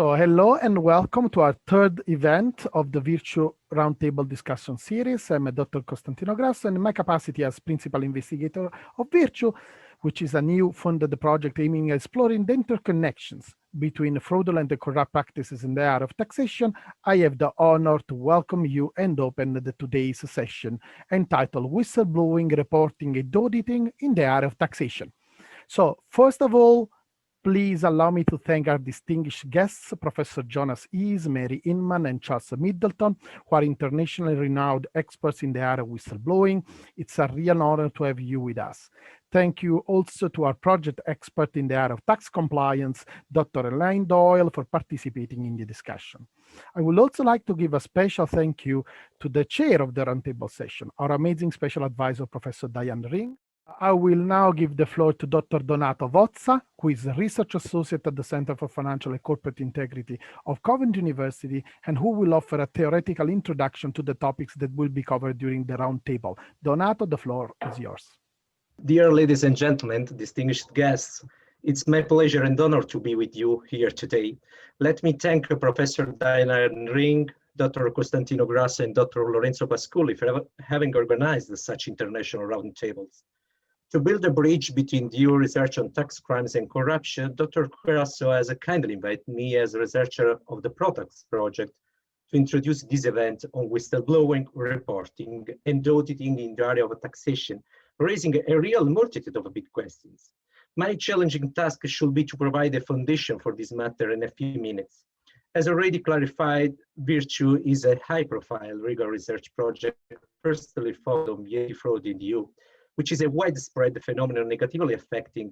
So hello and welcome to our third event of the VIRTEU Roundtable Discussion Series. I'm Dr. Costantino Grasso, and in my capacity as Principal Investigator of VIRTEU, which is a new funded project aiming at exploring the interconnections between fraudulent and corrupt practices in the area of taxation, I have the honor to welcome you and open today's session entitled Whistleblowing, Reporting and Auditing in the Area of Taxation. So first of all, please allow me to thank our distinguished guests, Professor Jonas Heese, Mary Inman, and Charles Middelton, who are internationally renowned experts in the area of whistleblowing. It's a real honor to have you with us. Thank you also to our project expert in the area of tax compliance, Dr. Elaine Doyle, for participating in the discussion. I would also like to give a special thank you to the chair of the roundtable session, our amazing special advisor, Professor Diane Ring. I will now give the floor to Dr. Donato Vozza, who is a research associate at the Center for Financial and Corporate Integrity of Coventry University, and who will offer a theoretical introduction to the topics that will be covered during the roundtable. Donato, the floor is yours. Dear ladies and gentlemen, distinguished guests, it's my pleasure and honor to be with you here today. Let me thank Professor Diane Ring, Dr. Costantino Grasso, and Dr. Lorenzo Pasculli for having organized such international roundtables. To build a bridge between due research on tax crimes and corruption, Dr. Grasso has kindly invited me as a researcher of the Products Project to introduce this event on whistleblowing, reporting, and auditing in the area of taxation, raising a real multitude of big questions. My challenging task should be to provide a foundation for this matter in a few minutes. As already clarified, VIRTEU is a high-profile legal research project firstly focused on VAT fraud in the EU, which is a widespread phenomenon negatively affecting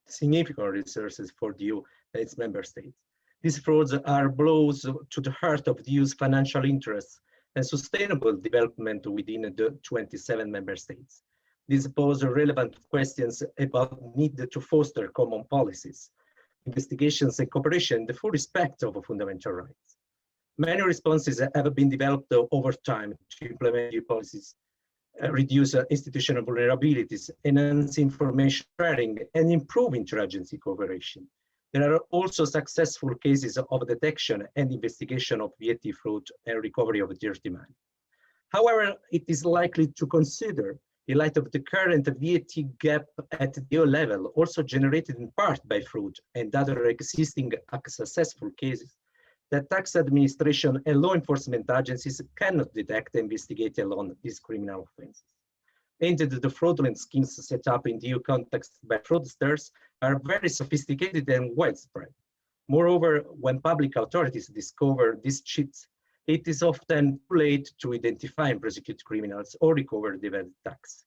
significant resources for the EU and its member states. These frauds are blows to the heart of the EU's financial interests and sustainable development within the 27 member states. These pose relevant questions about the need to foster common policies, investigations and cooperation in the full respect of fundamental rights. Many responses have been developed over time to implement new policies, reduce institutional vulnerabilities, enhance information sharing, and improve interagency cooperation. There are also successful cases of detection and investigation of VAT fraud and recovery of dirty money. However, it is likely to consider, in light of the current VAT gap at the EU level, also generated in part by fraud and other existing successful cases, that tax administration and law enforcement agencies cannot detect and investigate alone these criminal offenses. Indeed, the fraudulent schemes set up in the EU context by fraudsters are very sophisticated and widespread. Moreover, when public authorities discover these cheats, it is often too late to identify and prosecute criminals or recover the VAT tax.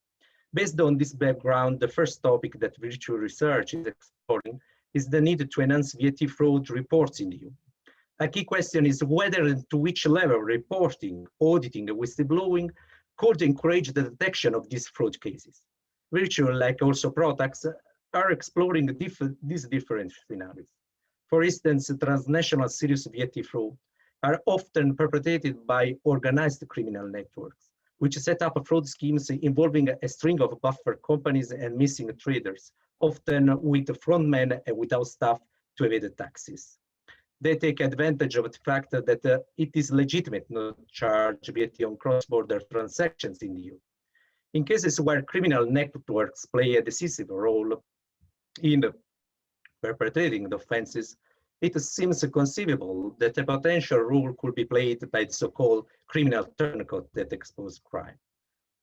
Based on this background, the first topic that VIRTEU research is exploring is the need to enhance VAT fraud reports in the EU. A key question is whether and to which level reporting, auditing, and whistleblowing could encourage the detection of these fraud cases. VIRTEU, like also products, are exploring these different scenarios. For instance, transnational serious VAT fraud are often perpetrated by organized criminal networks, which set up fraud schemes involving a string of buffer companies and missing traders, often with frontmen and without staff to evade taxes. They take advantage of the fact that it is legitimate not to charge VAT on cross-border transactions in the EU. In cases where criminal networks play a decisive role in perpetrating the offenses, it seems conceivable that a potential role could be played by the so-called criminal turncoat that expose crime.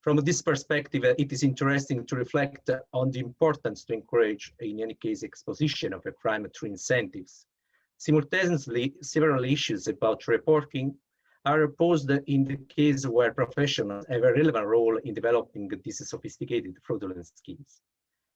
From this perspective, it is interesting to reflect on the importance to encourage, in any case, exposition of a crime through incentives. Simultaneously, several issues about reporting are posed in the case where professionals have a relevant role in developing these sophisticated fraudulent schemes.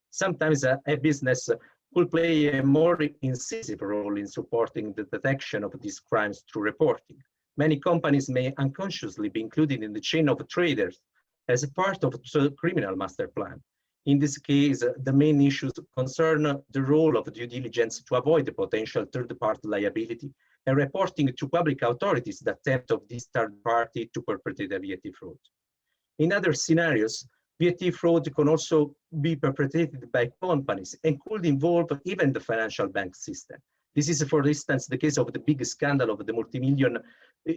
Sometimes a business could play a more incisive role in supporting the detection of these crimes through reporting. Many companies may unconsciously be included in the chain of traders as a part of the criminal master plan. In this case, the main issues concern the role of due diligence to avoid the potential third-party liability and reporting to public authorities the attempt of this third party to perpetrate a VAT fraud. In other scenarios, VAT fraud can also be perpetrated by companies and could involve even the financial bank system, This is, for instance, the case of the big scandal of the multi-million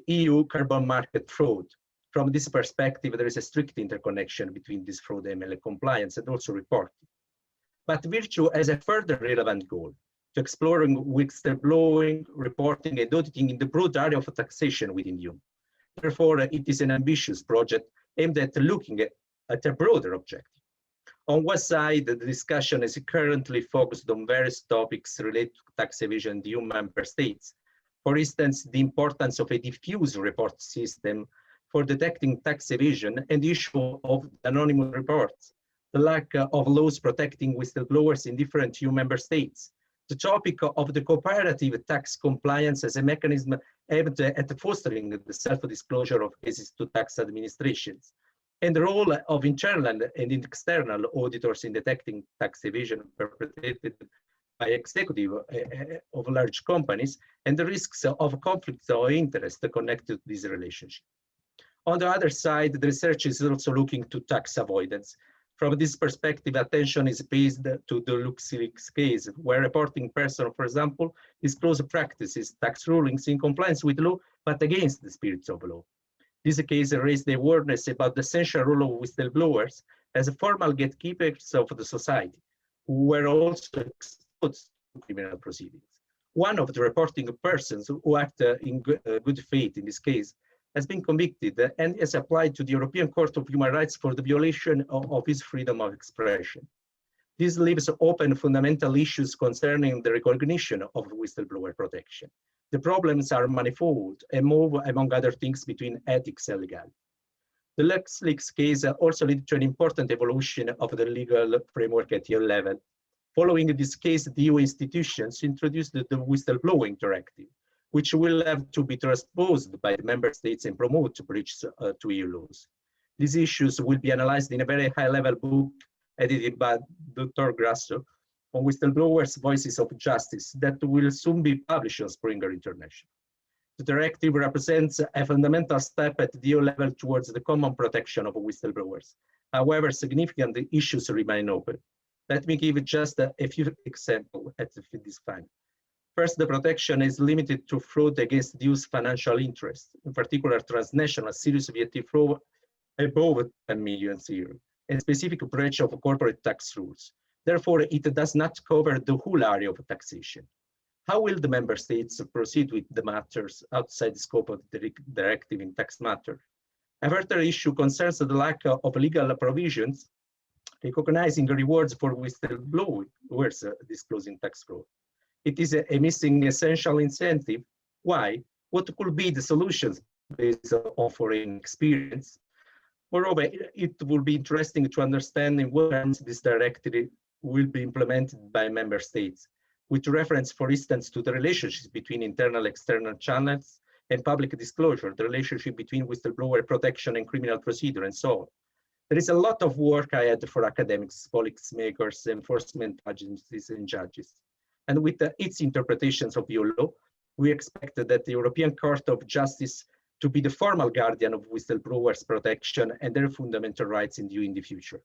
EU carbon market fraud. From this perspective, there is a strict interconnection between this fraud and ML compliance and also reporting. But VIRTEU has a further relevant goal, to exploring whistleblowing, reporting, and auditing in the broad area of taxation within EU. Therefore, it is an ambitious project aimed at looking at a broader objective. On one side, the discussion is currently focused on various topics related to tax evasion in the EU member states. For instance, the importance of a diffuse report system for detecting tax evasion and the issue of anonymous reports, the lack of laws protecting whistleblowers in different EU member states, the topic of the cooperative tax compliance as a mechanism aimed at fostering the self-disclosure of cases to tax administrations, and the role of internal and external auditors in detecting tax evasion perpetrated by executive of large companies, and the risks of conflicts of interest connected to this relationship. On the other side, the research is also looking to tax avoidance. From this perspective, attention is paid to the LuxLeaks case, where reporting person, for example, disclosed practices, tax rulings in compliance with law, but against the spirit of law. This case raised the awareness about the essential role of whistleblowers as formal gatekeepers of the society, who were also exposed to criminal proceedings. One of the reporting persons who acted in good faith in this case has been convicted and is applied to the European Court of Human Rights for the violation of his freedom of expression. This leaves open fundamental issues concerning the recognition of whistleblower protection. The problems are manifold and move, among other things, between ethics and legality. The LuxLeaks case also led to an important evolution of the legal framework at EU level. Following this case, the EU institutions introduced the Whistleblowing Directive, which will have to be transposed by the member states and promote breach to EU laws. These issues will be analyzed in a very high-level book edited by Dr. Grasso on whistleblowers' voices of justice that will soon be published on Springer International. The directive represents a fundamental step at the EU level towards the common protection of whistleblowers. However, significant issues remain open. Let me give just a few examples at this time. First, the protection is limited to fraud against EU's financial interests, in particular transnational serious VAT fraud above 10 million euros, and specific breach of corporate tax rules. Therefore, it does not cover the whole area of taxation. How will the member states proceed with the matters outside the scope of the directive in tax matter? A further issue concerns the lack of legal provisions recognizing rewards for whistleblowers disclosing tax fraud. It is a missing essential incentive. Why? What could be the solutions based on foreign experience? Moreover, it will be interesting to understand in what terms this directive will be implemented by member states, with reference, for instance, to the relationships between internal and external channels and public disclosure, the relationship between whistleblower protection and criminal procedure, and so on. There is a lot of work ahead for academics, policymakers, enforcement agencies, and judges. And with its interpretations of EU law, we expect that the European Court of Justice to be the formal guardian of whistleblowers' protection and their fundamental rights in EU in the future.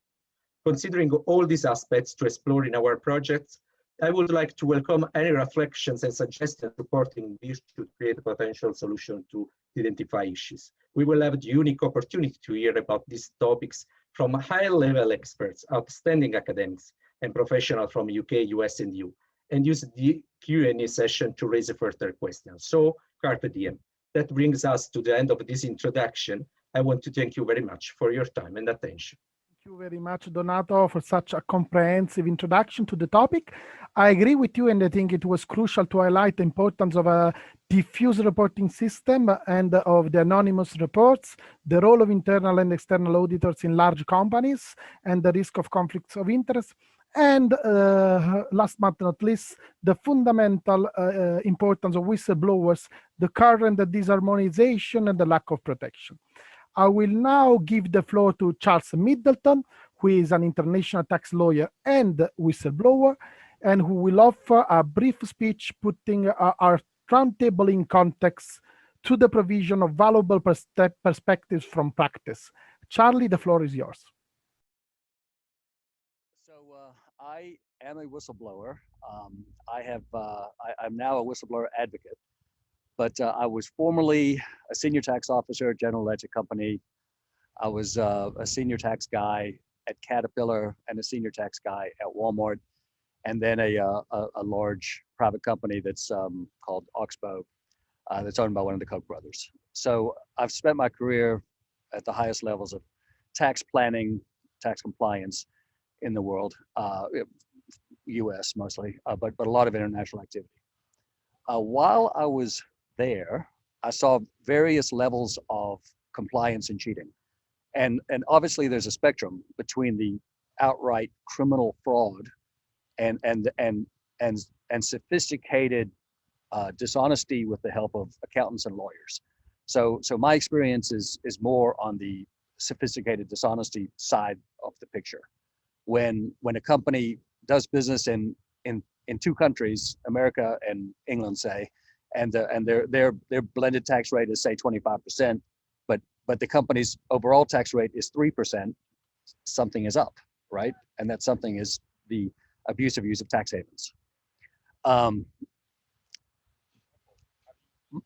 Considering all these aspects to explore in our projects, I would like to welcome any reflections and suggestions supporting this to create a potential solution to identify issues. We will have the unique opportunity to hear about these topics from high-level experts, outstanding academics, and professionals from UK, US, and EU, and use the Q&A session to raise further questions. So, carpe diem. That brings us to the end of this introduction. I want to thank you very much for your time and attention. Thank you very much, Donato, for such a comprehensive introduction to the topic. I agree with you, and I think it was crucial to highlight the importance of a diffuse reporting system and of the anonymous reports, the role of internal and external auditors in large companies, and the risk of conflicts of interest. And last but not least, the fundamental importance of whistleblowers, the current disharmonization and the lack of protection. I will now give the floor to Charles Middelton, who is an international tax lawyer and whistleblower, and who will offer a brief speech putting our roundtable in context to the provision of valuable perspectives from practice. Charlie, the floor is yours. So I am a whistleblower. I'm now a whistleblower advocate, but I was formerly a senior tax officer at General Electric Company. I was a senior tax guy at Caterpillar and a senior tax guy at Walmart, and then a large private company that's called Oxbow, that's owned by one of the Koch brothers. So I've spent my career at the highest levels of tax planning, tax compliance in the world, US mostly, but a lot of international activity. While I was there, I saw various levels of compliance and cheating. And obviously there's a spectrum between the outright criminal fraud and sophisticated dishonesty with the help of accountants and lawyers. So my experience is more on the sophisticated dishonesty side of the picture. When a company does business in two countries, America and England, say, and their blended tax rate is say 25%, but the company's overall tax rate is 3%, something is up, right? And that something is the abusive use of tax havens.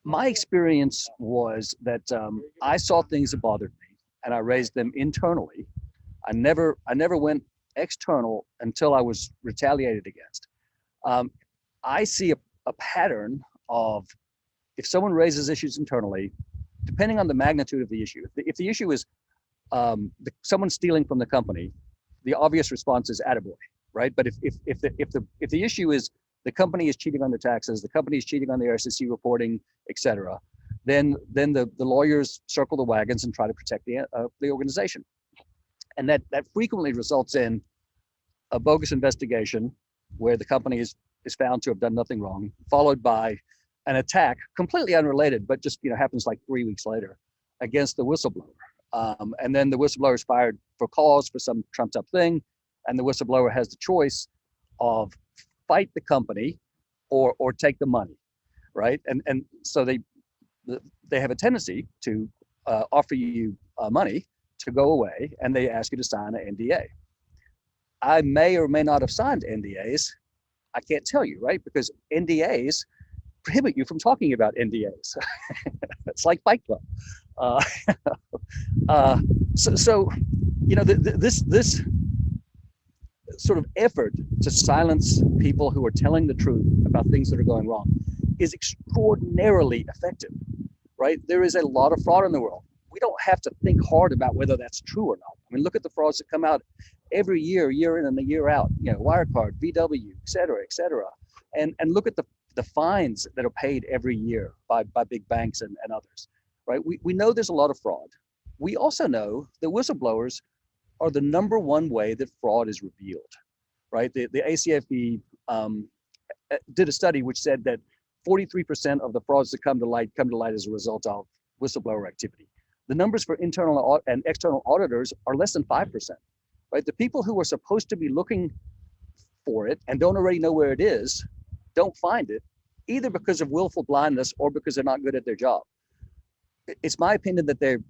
My experience was that I saw things that bothered me, and I raised them internally. I never went external until I was retaliated against. I see a pattern of, if someone raises issues internally, depending on the magnitude of the issue, if the issue is someone stealing from the company, the obvious response is attaboy, right? But if the issue is the company is cheating on their taxes, the company is cheating on their SEC reporting, etc., then the lawyers circle the wagons and try to protect the organization. And that frequently results in a bogus investigation where the company is found to have done nothing wrong, followed by an attack completely unrelated, but just happens like 3 weeks later, against the whistleblower. And then the whistleblower is fired for cause for some trumped up thing, and the whistleblower has the choice of fight the company or take the money, right? And so they have a tendency to offer you money to go away, and they ask you to sign an NDA. I may or may not have signed NDAs. I can't tell you, right? Because NDAs prohibit you from talking about NDAs. It's like Fight Club. So this sort of effort to silence people who are telling the truth about things that are going wrong is extraordinarily effective, right? There is a lot of fraud in the world. We don't have to think hard about whether that's true or not. I mean, look at the frauds that come out every year in and a year out, Wirecard, VW, et cetera, and look at the fines that are paid every year by big banks and others, right? We know there's a lot of fraud. We also know that whistleblowers are the number one way that fraud is revealed, right? The ACFE did a study which said that 43% of the frauds that come to light as a result of whistleblower activity. The numbers for internal and external auditors are less than 5%, right? The people who are supposed to be looking for it and don't already know where it is, don't find it, either because of willful blindness or because they're not good at their job. It's my opinion that they're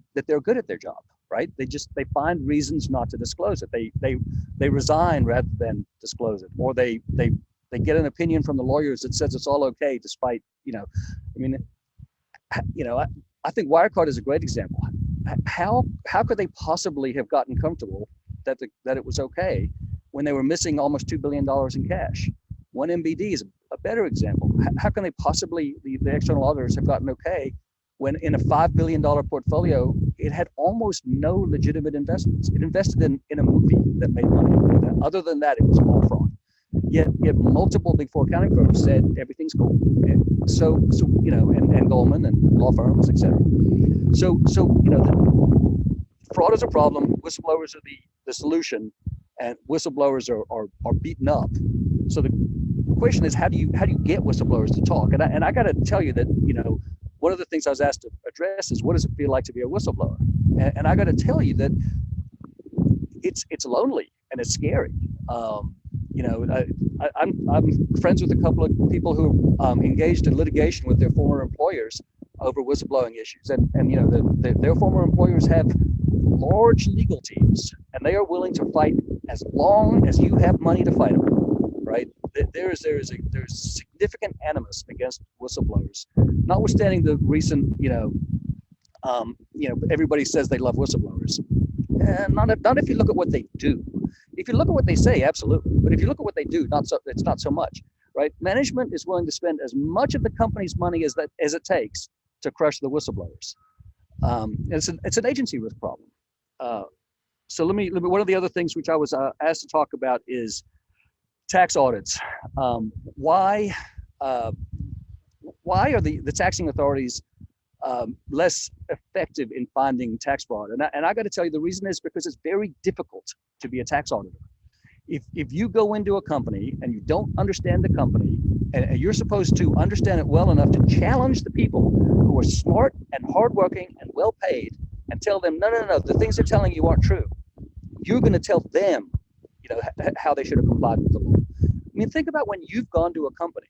good at their job, right? They find reasons not to disclose it. They resign rather than disclose it, or they get an opinion from the lawyers that says it's all okay, despite I think Wirecard is a great example. How could they possibly have gotten comfortable that it was okay when they were missing almost $2 billion in cash? 1MBD is a better example. How can they possibly, the external auditors, have gotten okay when in a $5 billion portfolio, it had almost no legitimate investments? It invested in a movie that made money. Other than that, it was all fraud. Yet multiple Big Four accounting firms said everything's cool. And so and Goldman and law firms, et cetera. So fraud is a problem. Whistleblowers are the solution, and whistleblowers are beaten up. So the question is, how do you get whistleblowers to talk? And I got to tell you that one of the things I was asked to address is, what does it feel like to be a whistleblower? And I got to tell you that it's lonely and it's scary. I'm friends with a couple of people who engaged in litigation with their former employers over whistleblowing issues, and their former employers have large legal teams, and they are willing to fight as long as you have money to fight them, right? There's significant animus against whistleblowers, notwithstanding the recent, everybody says they love whistleblowers. Not if you look at what they do. If you look at what they say, absolutely. But if you look at what they do, it's not so much, right? Management is willing to spend as much of the company's money as it takes to crush the whistleblowers. It's an agency risk problem. So let me one of the other things which I was asked to talk about is tax audits. Why are the taxing authorities less effective in finding tax fraud? And I got to tell you, the reason is because it's very difficult to be a tax auditor. If you go into a company and you don't understand the company, and you're supposed to understand it well enough to challenge the people who are smart and hardworking and well paid, and tell them, no, the things they're telling you aren't true. You're going to tell them, how they should have complied with the law. I mean, think about when you've gone to a company.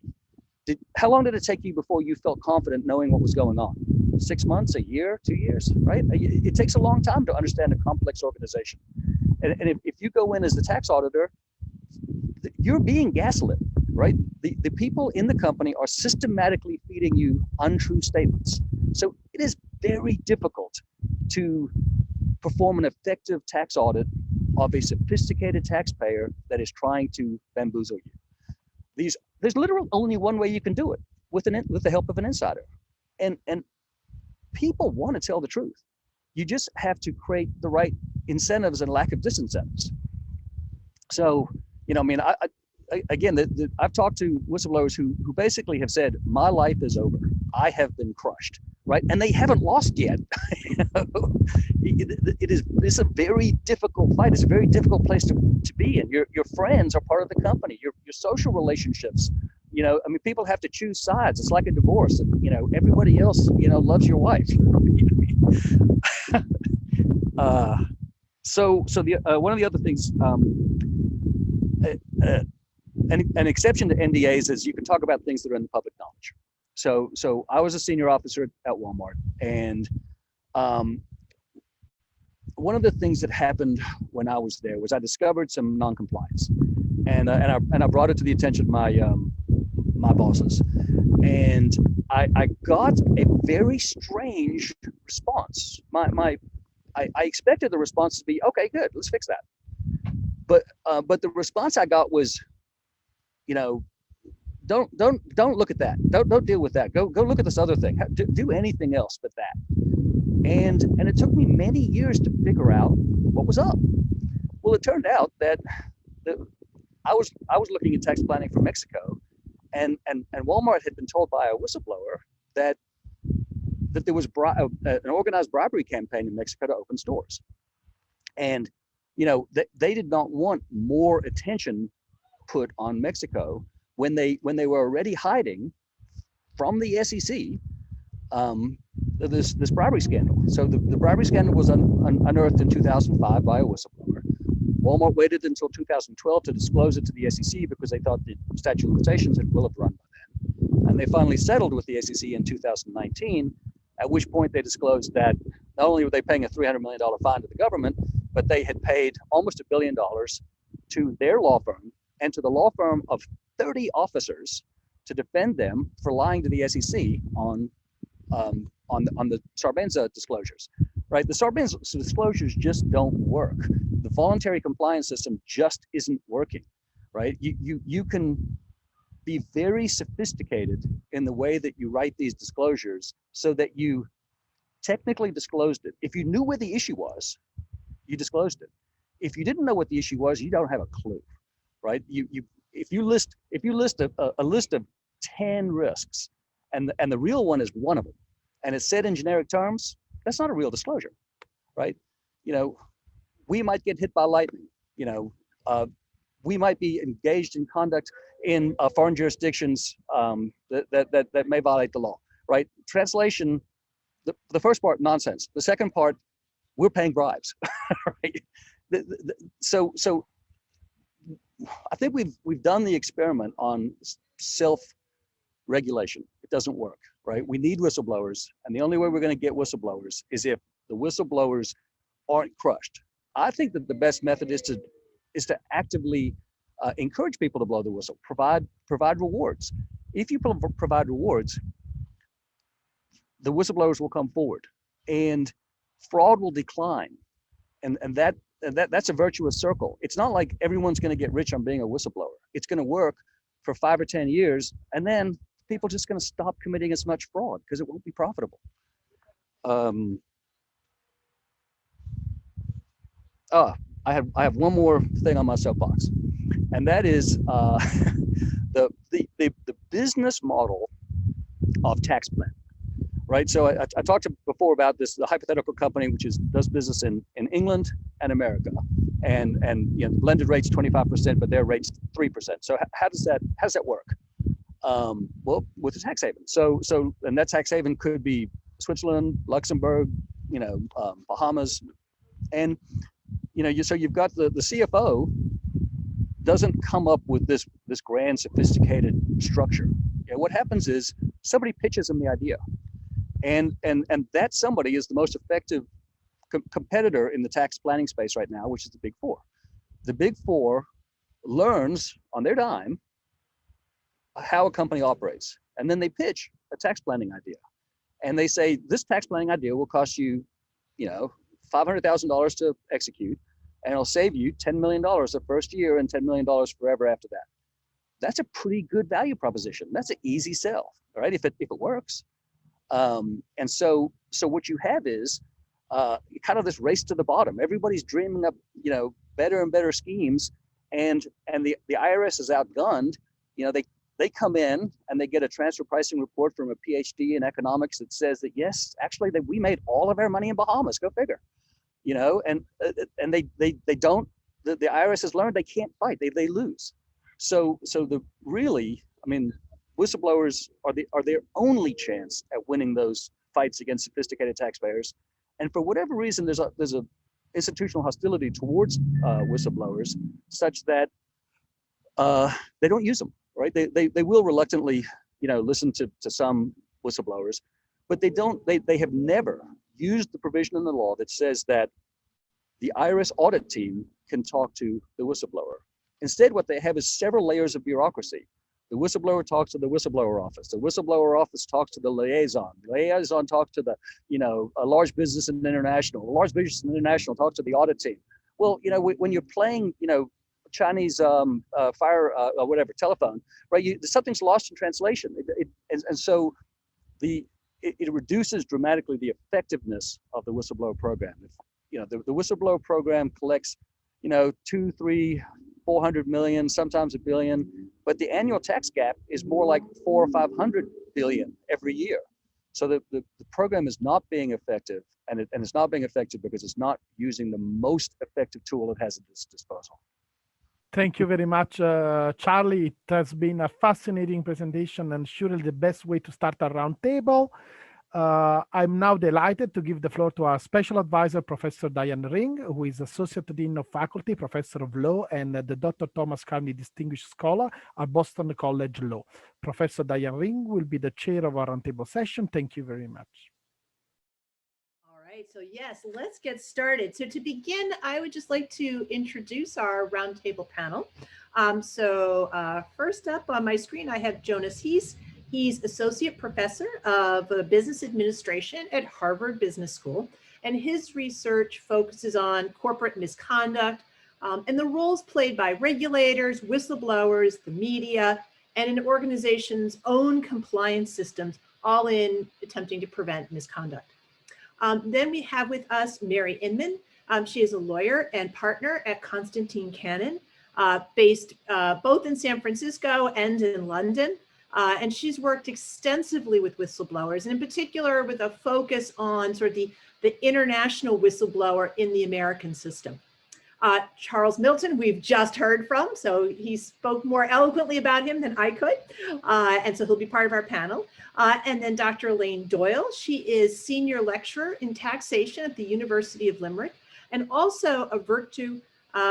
How long did it take you before you felt confident knowing what was going on? 6 months, a year, 2 years, right? It takes a long time to understand a complex organization. And if you go in as the tax auditor, you're being gaslit, right? The people in the company are systematically feeding you untrue statements. So it is very difficult to perform an effective tax audit of a sophisticated taxpayer that is trying to bamboozle you. There's literally only one way you can do it, with the help of an insider. And people want to tell the truth. You just have to create the right incentives and lack of disincentives. So, I've talked to whistleblowers who basically have said, my life is over. I have been crushed, right? And they haven't lost yet. It's a very difficult fight. It's a very difficult place to be in. Your friends are part of the company. Your social relationships, people have to choose sides. It's like a divorce. And, everybody else, loves your wife. So one of the other things, an exception to NDAs is you can talk about things that are in the public knowledge. So I was a senior officer at Walmart, and one of the things that happened when I was there was I discovered some non-compliance, and I brought it to the attention of my bosses, and I got a very strange response. I expected the response to be, okay, good, let's fix that. But the response I got was, don't look at that. Don't deal with that. Go look at this other thing. Do anything else but that. And it took me many years to figure out what was up. Well, it turned out that I was looking at tax planning for Mexico, and Walmart had been told by a whistleblower that there was an organized bribery campaign in Mexico to open stores, and they did not want more attention put on Mexico when they were already hiding from the SEC this bribery scandal. So the bribery scandal was unearthed in 2005 by a whistleblower. Walmart waited until 2012 to disclose it to the SEC because they thought the statute of limitations will have run by then. And they finally settled with the SEC in 2019, at which point they disclosed that not only were they paying a $300 million fine to the government, but they had paid almost $1 billion to their law firm and to the law firm of 30 officers to defend them for lying to the SEC on the Sarbanes disclosures, right? The Sarbanes disclosures just don't work. The voluntary compliance system just isn't working, right? You can be very sophisticated in the way that you write these disclosures so that you technically disclosed it. If you knew where the issue was, you disclosed it. If you didn't know what the issue was, you don't have a clue, right? If you list a list of 10 risks, and the real one is one of them, and it's said in generic terms, that's not a real disclosure, right? We might get hit by lightning. We might be engaged in conduct in foreign jurisdictions that may violate the law, right? Translation, the first part, nonsense. The second part, we're paying bribes, right? So I think we've done the experiment on self-regulation. It doesn't work, right? We need whistleblowers, and the only way we're going to get whistleblowers is if the whistleblowers aren't crushed. I think that the best method is to actively encourage people to blow the whistle, provide rewards. If you provide rewards, the whistleblowers will come forward, and fraud will decline, and that's a virtuous circle. It's not like everyone's going to get rich on being a whistleblower. It's going to work for 5 or 10 years, and then people are just going to stop committing as much fraud because it won't be profitable. I have one more thing on my soapbox, and that is the business model of tax planning. Right, so I talked before about this, the hypothetical company which does business in England and America, and you know, the blended rate's 25%, but their rate's 3%. So how does that work? Well, with a tax haven. And that tax haven could be Switzerland, Luxembourg, you know, Bahamas, and you know, so you've got the CFO doesn't come up with this grand sophisticated structure. You know, what happens is somebody pitches him the idea. And that somebody is the most effective competitor in the tax planning space right now, which is the Big Four. The Big Four learns on their dime how a company operates, and then they pitch a tax planning idea. And they say, this tax planning idea will cost you, you know, $500,000 to execute, and it'll save you $10 million the first year and $10 million forever after that. That's a pretty good value proposition. That's an easy sell, all right, if it works. And so what you have is kind of this race to the bottom. Everybody's dreaming up, you know, better and better schemes, and the IRS is outgunned. You know, they come in and they get a transfer pricing report from a PhD in economics that says that yes, actually that we made all of our money in Bahamas. Go figure. You know, and they don't. The IRS has learned they can't fight. They lose. So I mean, whistleblowers are their only chance at winning those fights against sophisticated taxpayers, and for whatever reason, there's a institutional hostility towards whistleblowers, such that they don't use them. Right? They will reluctantly, you know, listen to some whistleblowers, but they have never used the provision in the law that says that the IRS audit team can talk to the whistleblower. Instead, what they have is several layers of bureaucracy. The whistleblower talks to the whistleblower office. The whistleblower office talks to the liaison. The liaison talks to the, you know, a large business and international. A large business and international talks to the audit team. Well, you know, when you're playing, you know, Chinese telephone, right? Something's lost in translation, and so it reduces dramatically the effectiveness of the whistleblower program. If, you know, the whistleblower program collects, you know, 200, 300, 400 million, sometimes $1 billion, but the annual tax gap is more like 400 or 500 billion every year. So the program is not being effective, and it's not being effective because it's not using the most effective tool it has at its disposal. Thank you very much, Charlie. It has been a fascinating presentation and surely the best way to start a roundtable. I'm now delighted to give the floor to our special advisor, Professor Diane Ring, who is Associate Dean of Faculty, Professor of Law, and the Dr. Thomas Carney Distinguished Scholar at Boston College Law. Professor Diane Ring will be the chair of our roundtable session. Thank you very much. So yes, let's get started. So to begin, I would just like to introduce our roundtable panel. First up on my screen, I have Jonas Heese. He's Associate Professor of Business Administration at Harvard Business School, and his research focuses on corporate misconduct and the roles played by regulators, whistleblowers, the media, and an organization's own compliance systems, all in attempting to prevent misconduct. Then we have with us Mary Inman. She is a lawyer and partner at Constantine Cannon, based both in San Francisco and in London. And she's worked extensively with whistleblowers, and in particular with a focus on sort of the international whistleblower in the American system. Charles Middleton, we've just heard from, so he spoke more eloquently about him than I could, and so he'll be part of our panel. And then Dr. Elaine Doyle, she is Senior Lecturer in Taxation at the University of Limerick, and also a VIRTEU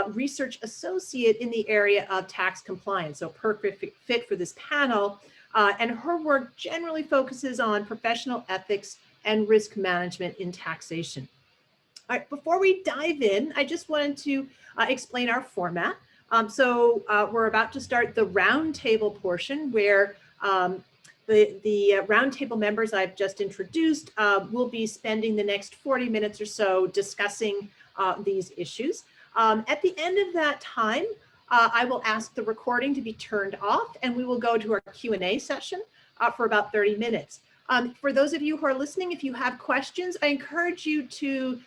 Research Associate in the area of tax compliance, so perfect fit for this panel. And her work generally focuses on professional ethics and risk management in taxation. All right, before we dive in, I just wanted to explain our format. We're about to start the roundtable portion where the roundtable members I've just introduced will be spending the next 40 minutes or so discussing these issues. At the end of that time, I will ask the recording to be turned off and we will go to our Q&A session for about 30 minutes. For those of you who are listening, if you have questions, I encourage you to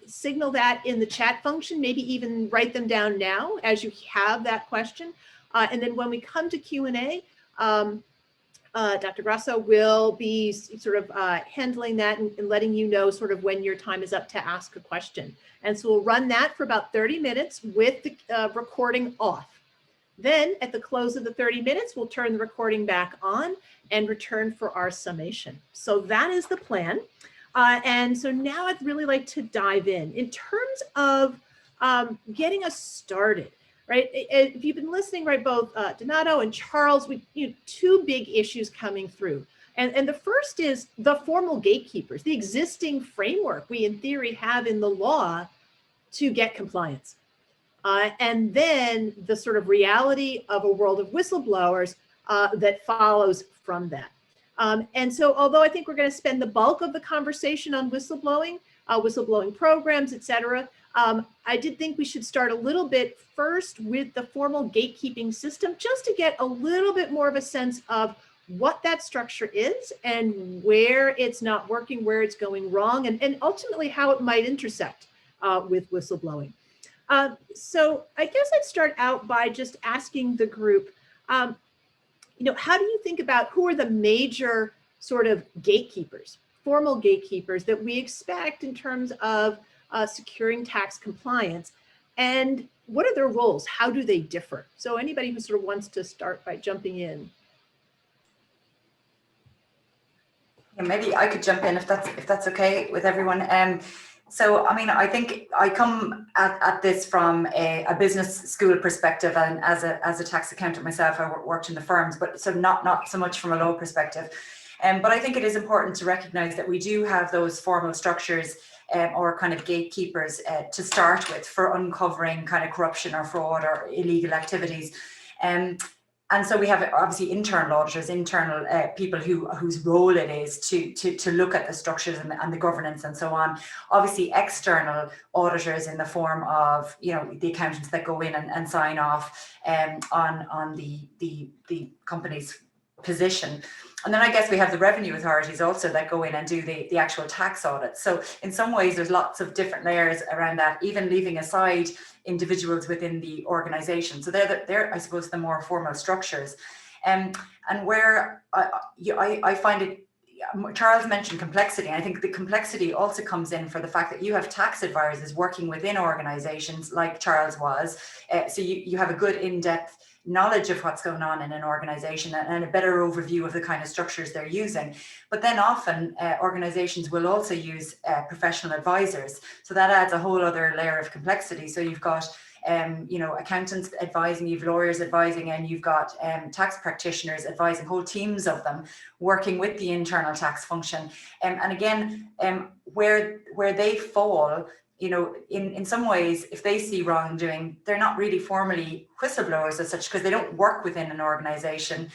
signal that in the chat function, maybe even write them down now as you have that question. And then when we come to Q&A, Dr. Grasso will be sort of handling that and letting you know sort of when your time is up to ask a question. And so we'll run that for about 30 minutes with the recording off. Then at the close of the 30 minutes, we'll turn the recording back on and return for our summation. So that is the plan. And so now I'd really like to dive in terms of getting us started, right? If you've been listening, right, both Donato and Charles, two big issues coming through. And the first is the formal gatekeepers, the existing framework we in theory have in the law to get compliance. And then the sort of reality of a world of whistleblowers that follows from that. And so although I think we're going to spend the bulk of the conversation on whistleblowing, whistleblowing programs, et cetera, I did think we should start a little bit first with the formal gatekeeping system, just to get a little bit more of a sense of what that structure is and where it's not working, where it's going wrong, and ultimately how it might intersect with whistleblowing. So I guess I'd start out by just asking the group, how do you think about who are the major sort of gatekeepers, formal gatekeepers that we expect in terms of securing tax compliance, and what are their roles? How do they differ? So anybody who sort of wants to start by jumping in. Yeah, maybe I could jump in if that's okay with everyone. So, I mean, I think I come at this from a business school perspective, and as a tax accountant myself, I worked in the firms, but so not so much from a law perspective. But I think it is important to recognize that we do have those formal structures or kind of gatekeepers to start with for uncovering kind of corruption or fraud or illegal activities. And so we have obviously internal auditors, internal people whose role it is to look at the structures and the governance and so on. Obviously external auditors in the form of, the accountants that go in and sign off on the company's position. And then I guess we have the revenue authorities also that go in and do the actual tax audit. So in some ways, there's lots of different layers around that, even leaving aside individuals within the organization. So they're I suppose, the more formal structures. And where I find it, Charles mentioned complexity. And I think the complexity also comes in for the fact that you have tax advisors working within organizations like Charles was. So you have a good in-depth knowledge of what's going on in an organization and a better overview of the kind of structures they're using. But then often organizations will also use professional advisors. So that adds a whole other layer of complexity. So you've got accountants advising, you've lawyers advising, and you've got tax practitioners advising, whole teams of them working with the internal tax function. And again, where they fall, in some ways, if they see wrongdoing, they're not really formally whistleblowers as such, because they don't work within an organization,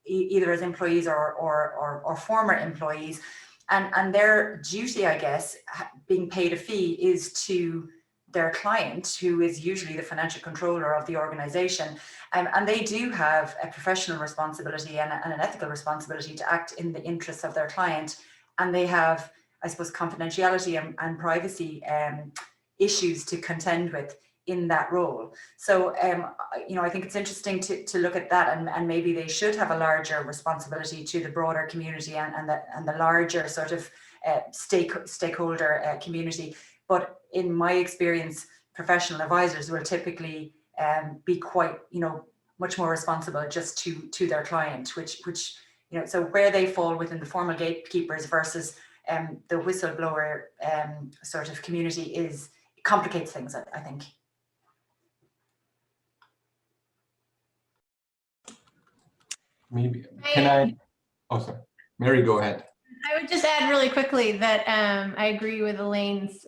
either as employees or former employees. And their duty, I guess, being paid a fee, is to their client, who is usually the financial controller of the organization. And they do have a professional responsibility and an ethical responsibility to act in the interests of their client. And they have, I suppose, confidentiality and privacy issues to contend with in that role. So, I think it's interesting to look at that, and maybe they should have a larger responsibility to the broader community and the larger sort of stakeholder community. But in my experience, professional advisors will typically be quite, much more responsible just to their client, which so where they fall within the formal gatekeepers versus the whistleblower sort of community complicates things, I think. Maybe can I? Oh, sorry, Mary, go ahead. I would just add really quickly that I agree with Elaine's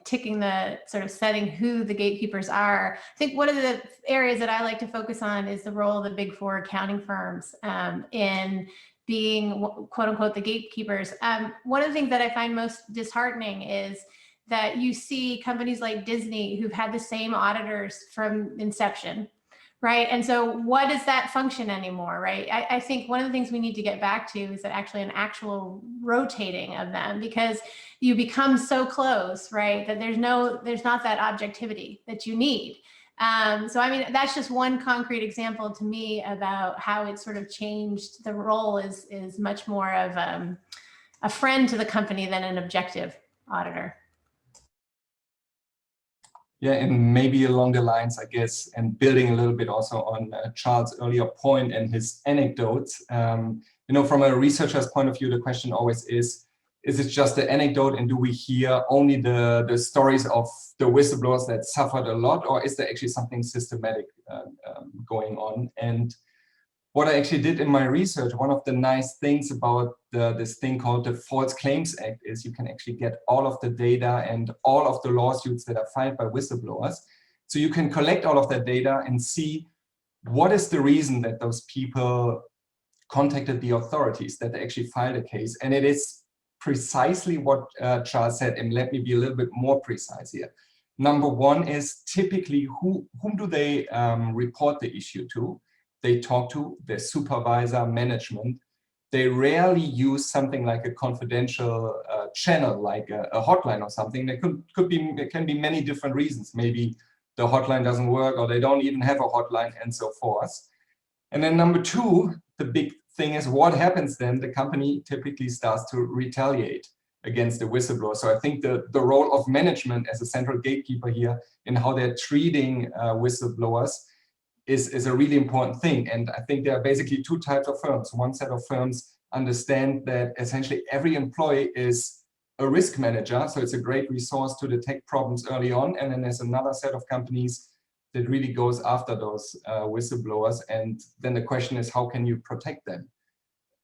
ticking the sort of setting who the gatekeepers are. I think one of the areas that I like to focus on is the role of the big four accounting firms in being quote unquote the gatekeepers. One of the things that I find most disheartening is that you see companies like Disney who've had the same auditors from inception. Right. And so what does that function anymore? Right. I think one of the things we need to get back to is that actually an actual rotating of them, because you become so close, right, that there's not that objectivity that you need. So, I mean, that's just one concrete example to me about how it sort of changed. The role is much more of a friend to the company than an objective auditor. Yeah, and maybe along the lines, I guess, and building a little bit also on Charles' earlier point and his anecdotes, you know, from a researcher's point of view, the question always is it just an anecdote, and do we hear only the stories of the whistleblowers that suffered a lot, or is there actually something systematic going on? And what I actually did in my research, one of the nice things about this thing called the False Claims Act is you can actually get all of the data and all of the lawsuits that are filed by whistleblowers. So you can collect all of that data and see what is the reason that those people contacted the authorities, that they actually filed a case. And it is precisely what Charles said, and let me be a little bit more precise here. Number one is typically whom do they report the issue to? They talk to their supervisor, management. They rarely use something like a confidential channel, like a hotline or something. There can be many different reasons. Maybe the hotline doesn't work, or they don't even have a hotline, and so forth. And then number two, the big thing is what happens then? The company typically starts to retaliate against the whistleblower. So I think the role of management as a central gatekeeper here in how they're treating whistleblowers is a really important thing. And I think there are basically two types of firms. One set of firms understand that essentially every employee is a risk manager, so it's a great resource to detect problems early on. And then there's another set of companies that really goes after those whistleblowers. And then the question is, how can you protect them?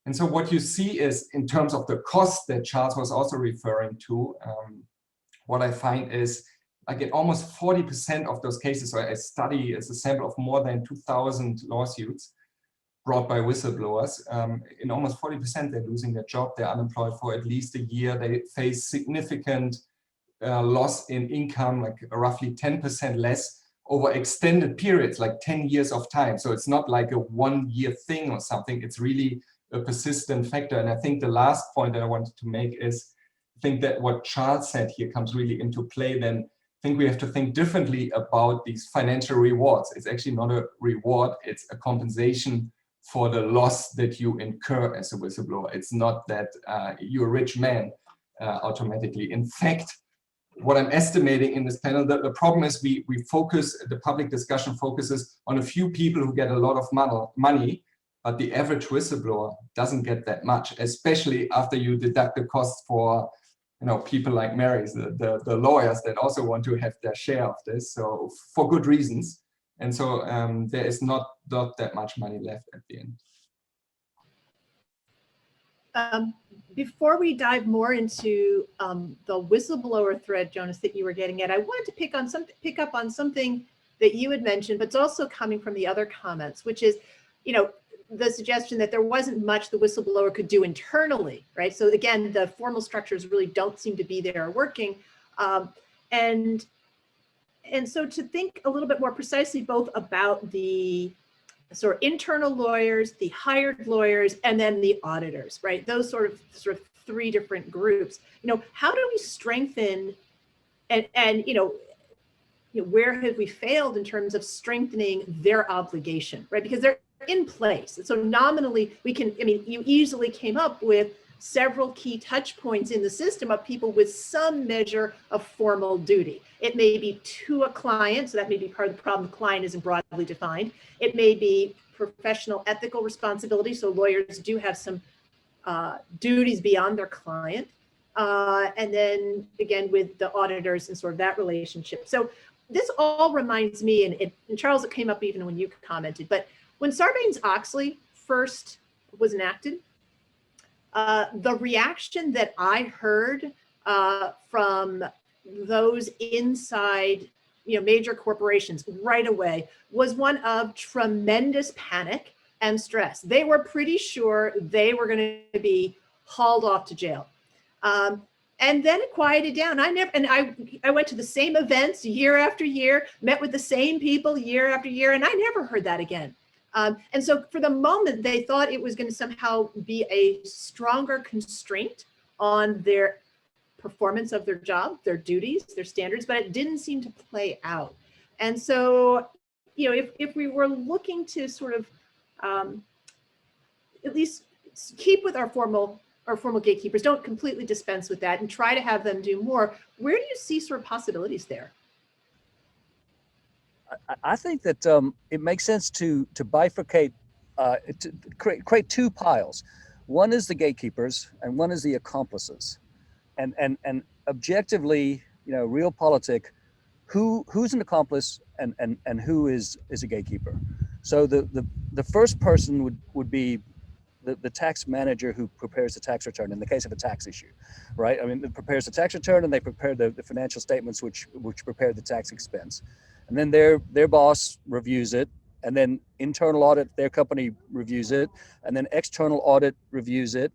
And so what you see is, in terms of the cost that Charles was also referring to, what I find is I get almost 40% of those cases. So I study as a sample of more than 2,000 lawsuits brought by whistleblowers. In almost 40%, they're losing their job. They're unemployed for at least a year. They face significant loss in income, like roughly 10% less over extended periods, like 10 years of time. So it's not like a one-year thing or something. It's really a persistent factor. And I think the last point that I wanted to make is, I think that what Charles said here comes really into play. Then I think we have to think differently about these financial rewards. It's actually not a reward, it's a compensation for the loss that you incur as a whistleblower. It's not that you're a rich man automatically. In fact, what I'm estimating in this panel, the problem is we focus, the public discussion focuses on a few people who get a lot of money, but the average whistleblower doesn't get that much, especially after you deduct the costs for people like Mary, the lawyers that also want to have their share of this, so for good reasons. And so there is not that much money left at the end. Before we dive more into the whistleblower thread, Jonas, that you were getting at, I wanted to pick up on something that you had mentioned, but it's also coming from the other comments, which is, the suggestion that there wasn't much the whistleblower could do internally, right? So again, the formal structures really don't seem to be there working. And so to think a little bit more precisely both about the sort of internal lawyers, the hired lawyers, and then the auditors, right? Those sort of three different groups. How do we strengthen and where have we failed in terms of strengthening their obligation, right? Because they're in place. So nominally, you easily came up with several key touch points in the system of people with some measure of formal duty. It may be to a client, so that may be part of the problem. The client isn't broadly defined. It may be professional ethical responsibility, so lawyers do have some duties beyond their client. And then again, with the auditors and sort of that relationship. So this all reminds me, and Charles, it came up even when you commented, but when Sarbanes-Oxley first was enacted, The reaction that I heard from those inside, major corporations right away was one of tremendous panic and stress. They were pretty sure they were going to be hauled off to jail. And then it quieted down. I went to the same events year after year, met with the same people year after year, and I never heard that again. And so for the moment, they thought it was going to somehow be a stronger constraint on their performance of their job, their duties, their standards, but it didn't seem to play out. And so, if we were looking to sort of at least keep with our formal gatekeepers, don't completely dispense with that and try to have them do more, where do you see sort of possibilities there? I think that it makes sense to bifurcate, to create two piles. One is the gatekeepers and one is the accomplices. And objectively, realpolitik, who's an accomplice and who is a gatekeeper. So the first person would be the tax manager who prepares the tax return in the case of a tax issue, right? I mean, it prepares the tax return and they prepare the financial statements which prepare the tax expense. And then their boss reviews it, and then internal audit, their company reviews it, and then external audit reviews it.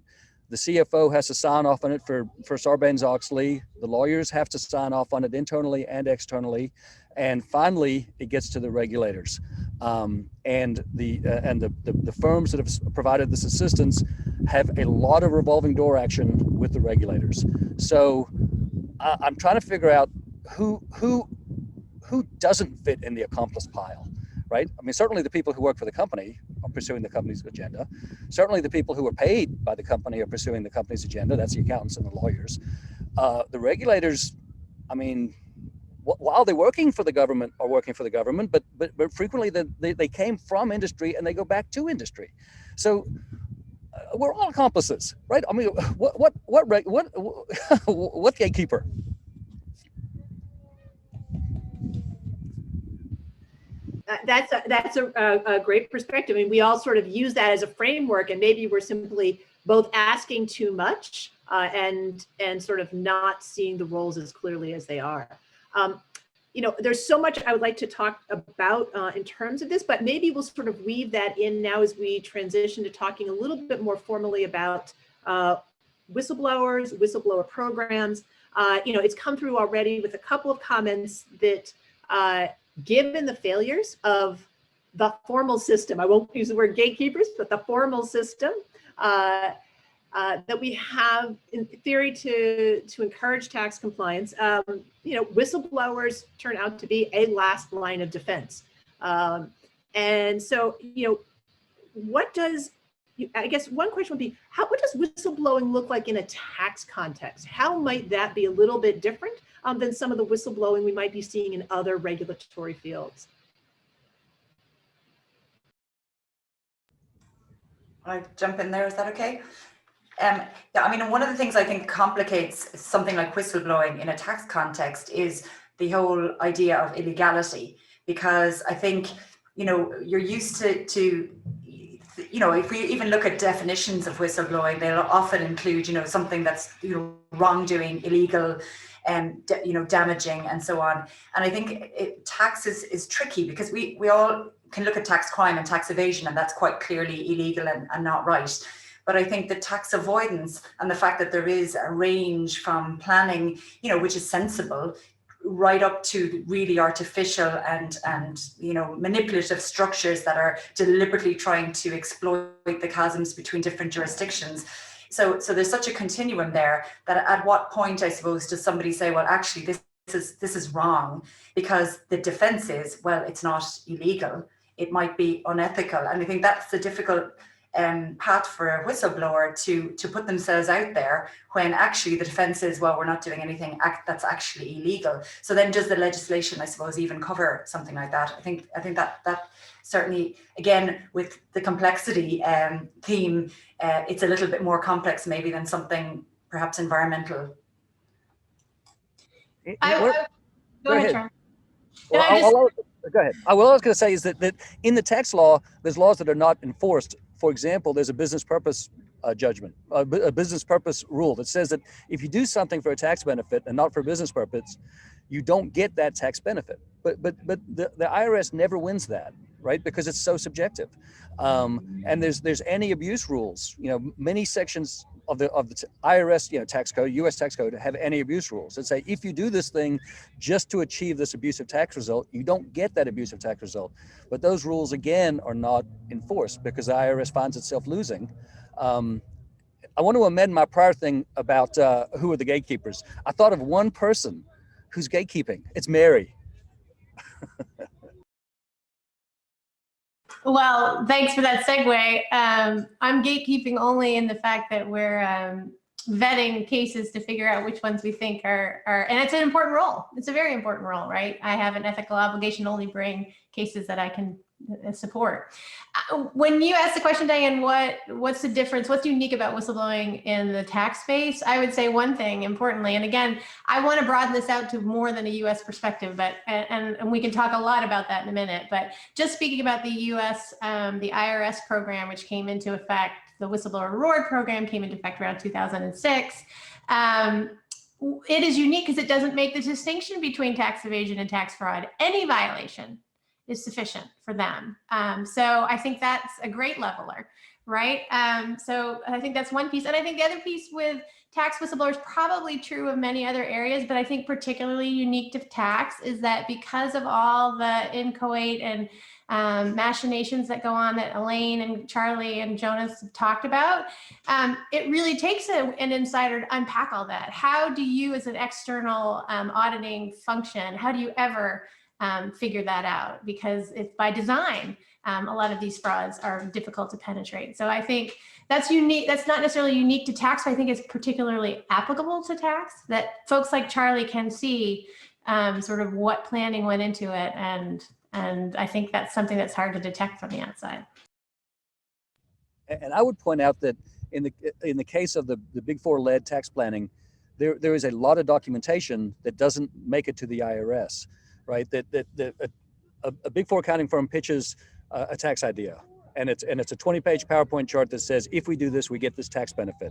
The CFO has to sign off on it for Sarbanes-Oxley. The lawyers have to sign off on it internally and externally. And finally, it gets to the regulators. And the firms that have provided this assistance have a lot of revolving door action with the regulators. So I'm trying to figure out who doesn't fit in the accomplice pile, right? I mean, certainly the people who work for the company are pursuing the company's agenda. Certainly the people who are paid by the company are pursuing the company's agenda. That's the accountants and the lawyers. The regulators, I mean, while they're working for the government, are working for the government, but frequently they came from industry and they go back to industry. So we're all accomplices, right? I mean, what gatekeeper? That's a great perspective. I mean, we all sort of use that as a framework, and maybe we're simply both asking too much and sort of not seeing the roles as clearly as they are. There's so much I would like to talk about in terms of this, but maybe we'll sort of weave that in now as we transition to talking a little bit more formally about whistleblowers, whistleblower programs. It's come through already with a couple of comments that given the failures of the formal system, I won't use the word gatekeepers, but the formal system that we have in theory to encourage tax compliance, whistleblowers turn out to be a last line of defense. And so, I guess one question would be, what does whistleblowing look like in a tax context? How might that be a little bit different than some of the whistleblowing we might be seeing in other regulatory fields? Can I jump in there? Is that okay? Yeah, I mean, one of the things I think complicates something like whistleblowing in a tax context is the whole idea of illegality, because I think, you're used to if we even look at definitions of whistleblowing, they'll often include, something that's, wrongdoing, illegal, damaging, and so on. And I think tax is tricky because we all can look at tax crime and tax evasion, and that's quite clearly illegal and not right. But I think the tax avoidance and the fact that there is a range from planning, which is sensible, right up to really artificial and manipulative structures that are deliberately trying to exploit the chasms between different jurisdictions. So there's such a continuum there that at what point, I suppose, does somebody say, well, actually, this is wrong, because the defense is, well, it's not illegal, it might be unethical. And I think that's the difficult path for a whistleblower to put themselves out there when actually the defense is, well, we're not doing anything that's actually illegal. So then does the legislation, I suppose, even cover something like that? I think that certainly, again, with the complexity theme, it's a little bit more complex maybe than something perhaps environmental. Go ahead, Charles. Go ahead. What I was going to say is that in the tax law, there's laws that are not enforced. For example, there's a business purpose judgment, a business purpose rule that says that if you do something for a tax benefit and not for a business purpose, you don't get that tax benefit. But the IRS never wins that, right? Because it's so subjective. And there's anti-abuse rules. You know, many sections of the IRS, you know, tax code, U.S. tax code, have anti-abuse rules that say if you do this thing just to achieve this abusive tax result, you don't get that abusive tax result. But those rules again are not enforced because the IRS finds itself losing. I want to amend my prior thing about who are the gatekeepers. I thought of one person who's gatekeeping. It's Mary. Well, thanks for that segue. I'm gatekeeping only in the fact that we're vetting cases to figure out which ones we think are, and it's an important role. It's a very important role, right? I have an ethical obligation to only bring cases that I can support. When you asked the question, Diane, what's the difference? What's unique about whistleblowing in the tax space? I would say one thing importantly, and again, I want to broaden this out to more than a US perspective, but and we can talk a lot about that in a minute, but just speaking about the US, the IRS program, which came into effect, the Whistleblower Reward Program came into effect around 2006. It is unique because it doesn't make the distinction between tax evasion and tax fraud. Any violation is sufficient for them. So I think that's a great leveler, right? So I think that's one piece. And I think the other piece with tax whistleblowers, probably true of many other areas, but I think particularly unique to tax is that because of all the inchoate and machinations that go on that Elaine and Charlie and Jonas have talked about, it really takes an insider to unpack all that. How do you as an external auditing function, how do you ever figure that out? Because it's by design, a lot of these frauds are difficult to penetrate. So I think that's unique. That's not necessarily unique to tax, but I think it's particularly applicable to tax, that folks like Charlie can see sort of what planning went into it. And I think that's something that's hard to detect from the outside. And I would point out that in the case of the Big Four led tax planning, there is a lot of documentation that doesn't make it to the IRS. Right, a Big Four accounting firm pitches a tax idea, and it's a 20-page PowerPoint chart that says if we do this, we get this tax benefit.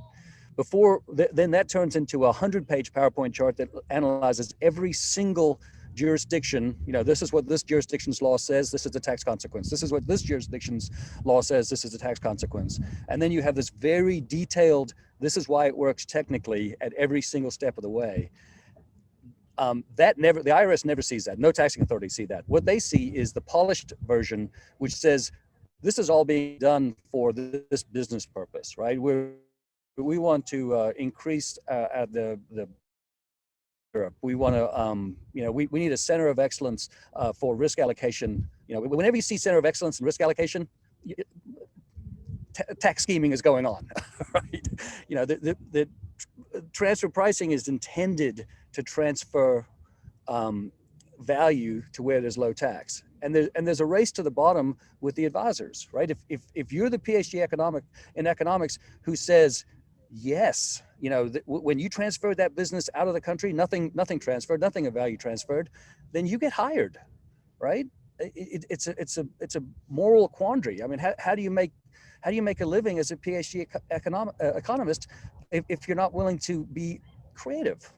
Then that turns into a 100-page PowerPoint chart that analyzes every single jurisdiction. You know, this is what this jurisdiction's law says. This is the tax consequence. This is what this jurisdiction's law says. This is the tax consequence. And then you have this very detailed. This is why it works technically at every single step of the way. The IRS never sees that. No taxing authority see that. What they see is the polished version, which says this is all being done for this business purpose, right? We want to increase we want to, you know, we need a center of excellence for risk allocation. You know, whenever you see center of excellence and risk allocation, tax scheming is going on, right? You know, the transfer pricing is intended to transfer value to where there's low tax, and there's a race to the bottom with the advisors, right? If you're the PhD in economics who says yes, you know, when you transfer that business out of the country, nothing transferred, nothing of value transferred, then you get hired, right? It's a moral quandary. I mean, how do you make a living as a PhD economist if you're not willing to be creative?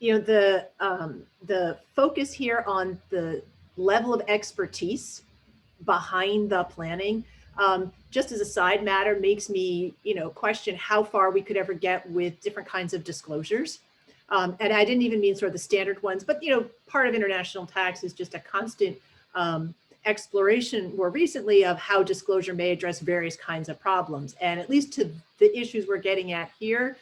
You know, the focus here on the level of expertise behind the planning, just as a side matter, makes me, you know, question how far we could ever get with different kinds of disclosures. And I didn't even mean sort of the standard ones, but, you know, part of international tax is just a constant exploration more recently of how disclosure may address various kinds of problems. And at least to the issues we're getting at here,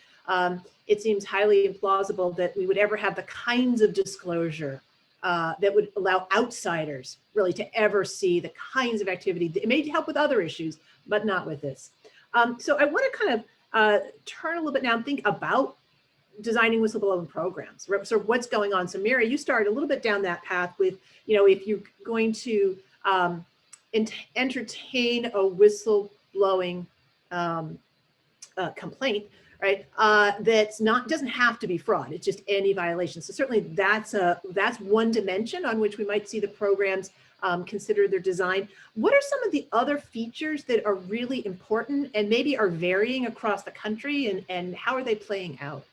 it seems highly implausible that we would ever have the kinds of disclosure that would allow outsiders really to ever see the kinds of activity. It may help with other issues, but not with this. So I want to kind of turn a little bit now and think about designing whistleblowing programs. So what's going on? So Mary, you started a little bit down that path with, you know, if you're going to entertain a whistleblowing complaint, right? Doesn't have to be fraud. It's just any violation. So certainly that's one dimension on which we might see the programs consider their design. What are some of the other features that are really important and maybe are varying across the country, and how are they playing out?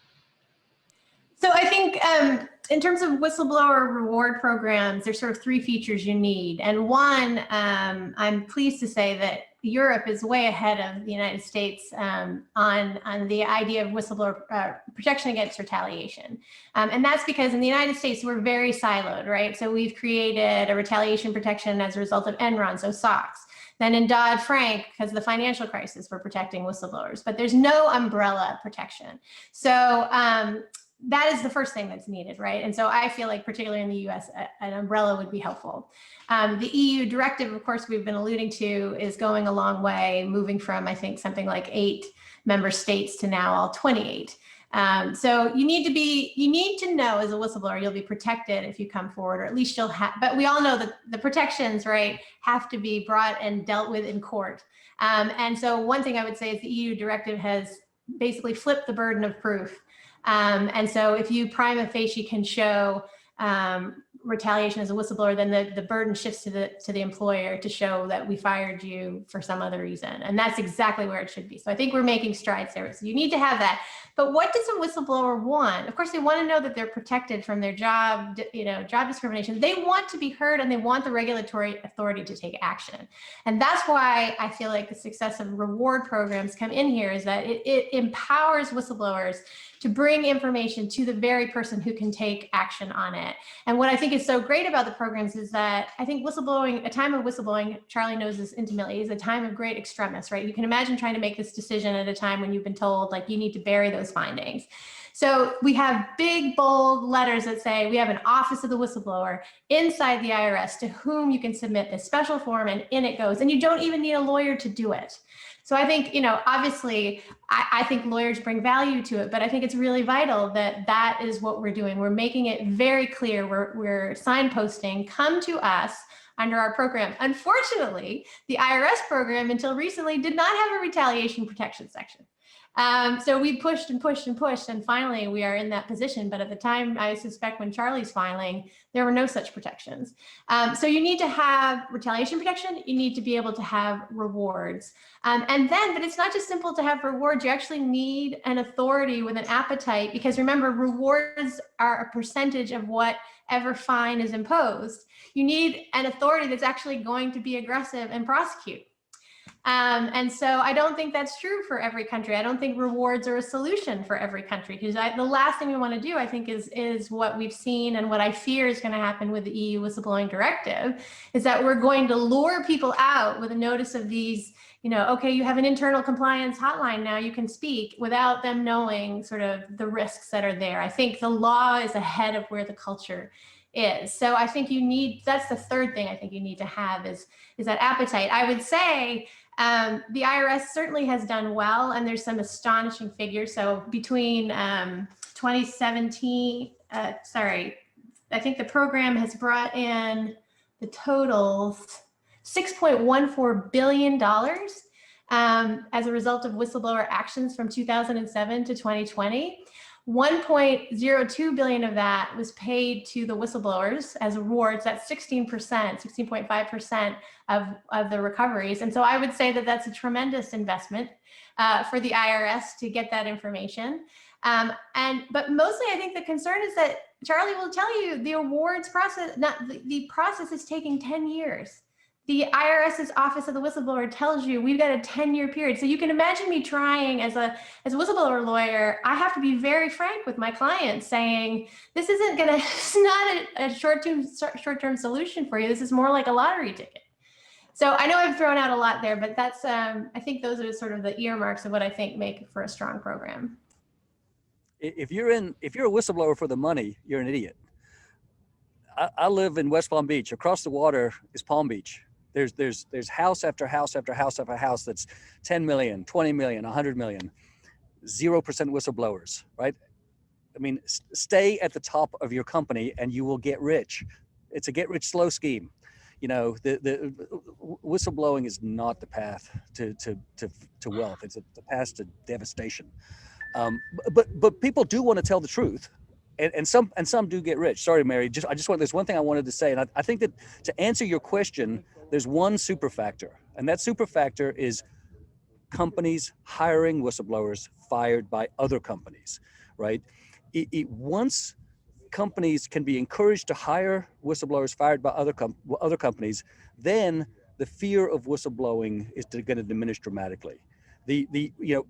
So I think in terms of whistleblower reward programs, there's sort of three features you need. And one, I'm pleased to say that Europe is way ahead of the United States on the idea of whistleblower protection against retaliation. And that's because in the United States, we're very siloed, right? So we've created a retaliation protection as a result of Enron, so SOX. Then in Dodd-Frank, because of the financial crisis, we're protecting whistleblowers, but there's no umbrella protection. So that is the first thing that's needed, right? And so I feel like particularly in the US, an umbrella would be helpful. The EU directive, of course, we've been alluding to is going a long way, moving from, I think, something like 8 member states to now all 28. So you need to know as a whistleblower, you'll be protected if you come forward, or at least you'll have, but we all know that the protections, right, have to be brought and dealt with in court. And so one thing I would say is the EU directive has basically flipped the burden of proof. And so if you prima facie can show retaliation as a whistleblower, then the burden shifts to the employer to show that we fired you for some other reason. And that's exactly where it should be. So I think we're making strides there. So you need to have that. But what does a whistleblower want? Of course, they want to know that they're protected from their job, job discrimination. They want to be heard, and they want the regulatory authority to take action. And that's why I feel like the success of reward programs come in here, is that it empowers whistleblowers to bring information to the very person who can take action on it. And what I think is so great about the programs is that I think whistleblowing, a time of whistleblowing, Charlie knows this intimately, is a time of great extremis, right? You can imagine trying to make this decision at a time when you've been told, like, you need to bury those findings. So we have big, bold letters that say we have an office of the whistleblower inside the IRS to whom you can submit this special form, and in it goes. And you don't even need a lawyer to do it. So I think, obviously, I think lawyers bring value to it, but I think it's really vital that that is what we're doing. We're making it very clear. We're signposting, come to us under our program. Unfortunately, the IRS program until recently did not have a retaliation protection section. So we pushed and pushed and pushed, and finally we are in that position. But at the time, I suspect when Charlie's filing, there were no such protections. So you need to have retaliation protection. You need to be able to have rewards. But it's not just simple to have rewards. You actually need an authority with an appetite, because remember, rewards are a percentage of whatever fine is imposed. You need an authority that's actually going to be aggressive and prosecute. And so I don't think that's true for every country. I don't think rewards are a solution for every country, because the last thing we want to do, I think, is what we've seen and what I fear is going to happen with the EU whistleblowing directive, is that we're going to lure people out with a notice of these, okay, you have an internal compliance hotline now, you can speak, without them knowing sort of the risks that are there. I think the law is ahead of where the culture is. So I think that's the third thing I think you need to have is that appetite. I would say the IRS certainly has done well, and there's some astonishing figures. So between 2017, I think the program has brought in the totals $6.14 billion as a result of whistleblower actions from 2007 to 2020. 1.02 billion of that was paid to the whistleblowers as rewards. That's 16.5% of the recoveries. And so I would say that that's a tremendous investment for the IRS to get that information. But mostly I think the concern is that Charlie will tell you the awards process, the process is taking 10 years. The IRS's Office of the Whistleblower tells you we've got a 10-year period. So you can imagine me trying as a whistleblower lawyer, I have to be very frank with my clients saying, this it's not a short-term solution for you. This is more like a lottery ticket. So I know I've thrown out a lot there, but that's, I think those are sort of the earmarks of what I think make for a strong program. If you're a whistleblower for the money, you're an idiot. I live in West Palm Beach. Across the water is Palm Beach. There's house after house after house after house that's 10 million, 20 million, 100 million, 0% whistleblowers, right? I mean, stay at the top of your company and you will get rich. It's a get rich slow scheme. The whistleblowing is not the path to wealth. It's the path to devastation. But people do want to tell the truth, and some do get rich. Sorry, Mary. There's one thing I wanted to say, and I think that to answer your question, there's one super factor, and that super factor is companies hiring whistleblowers fired by other companies, right? Once companies can be encouraged to hire whistleblowers fired by other companies, then the fear of whistleblowing is going to diminish dramatically. The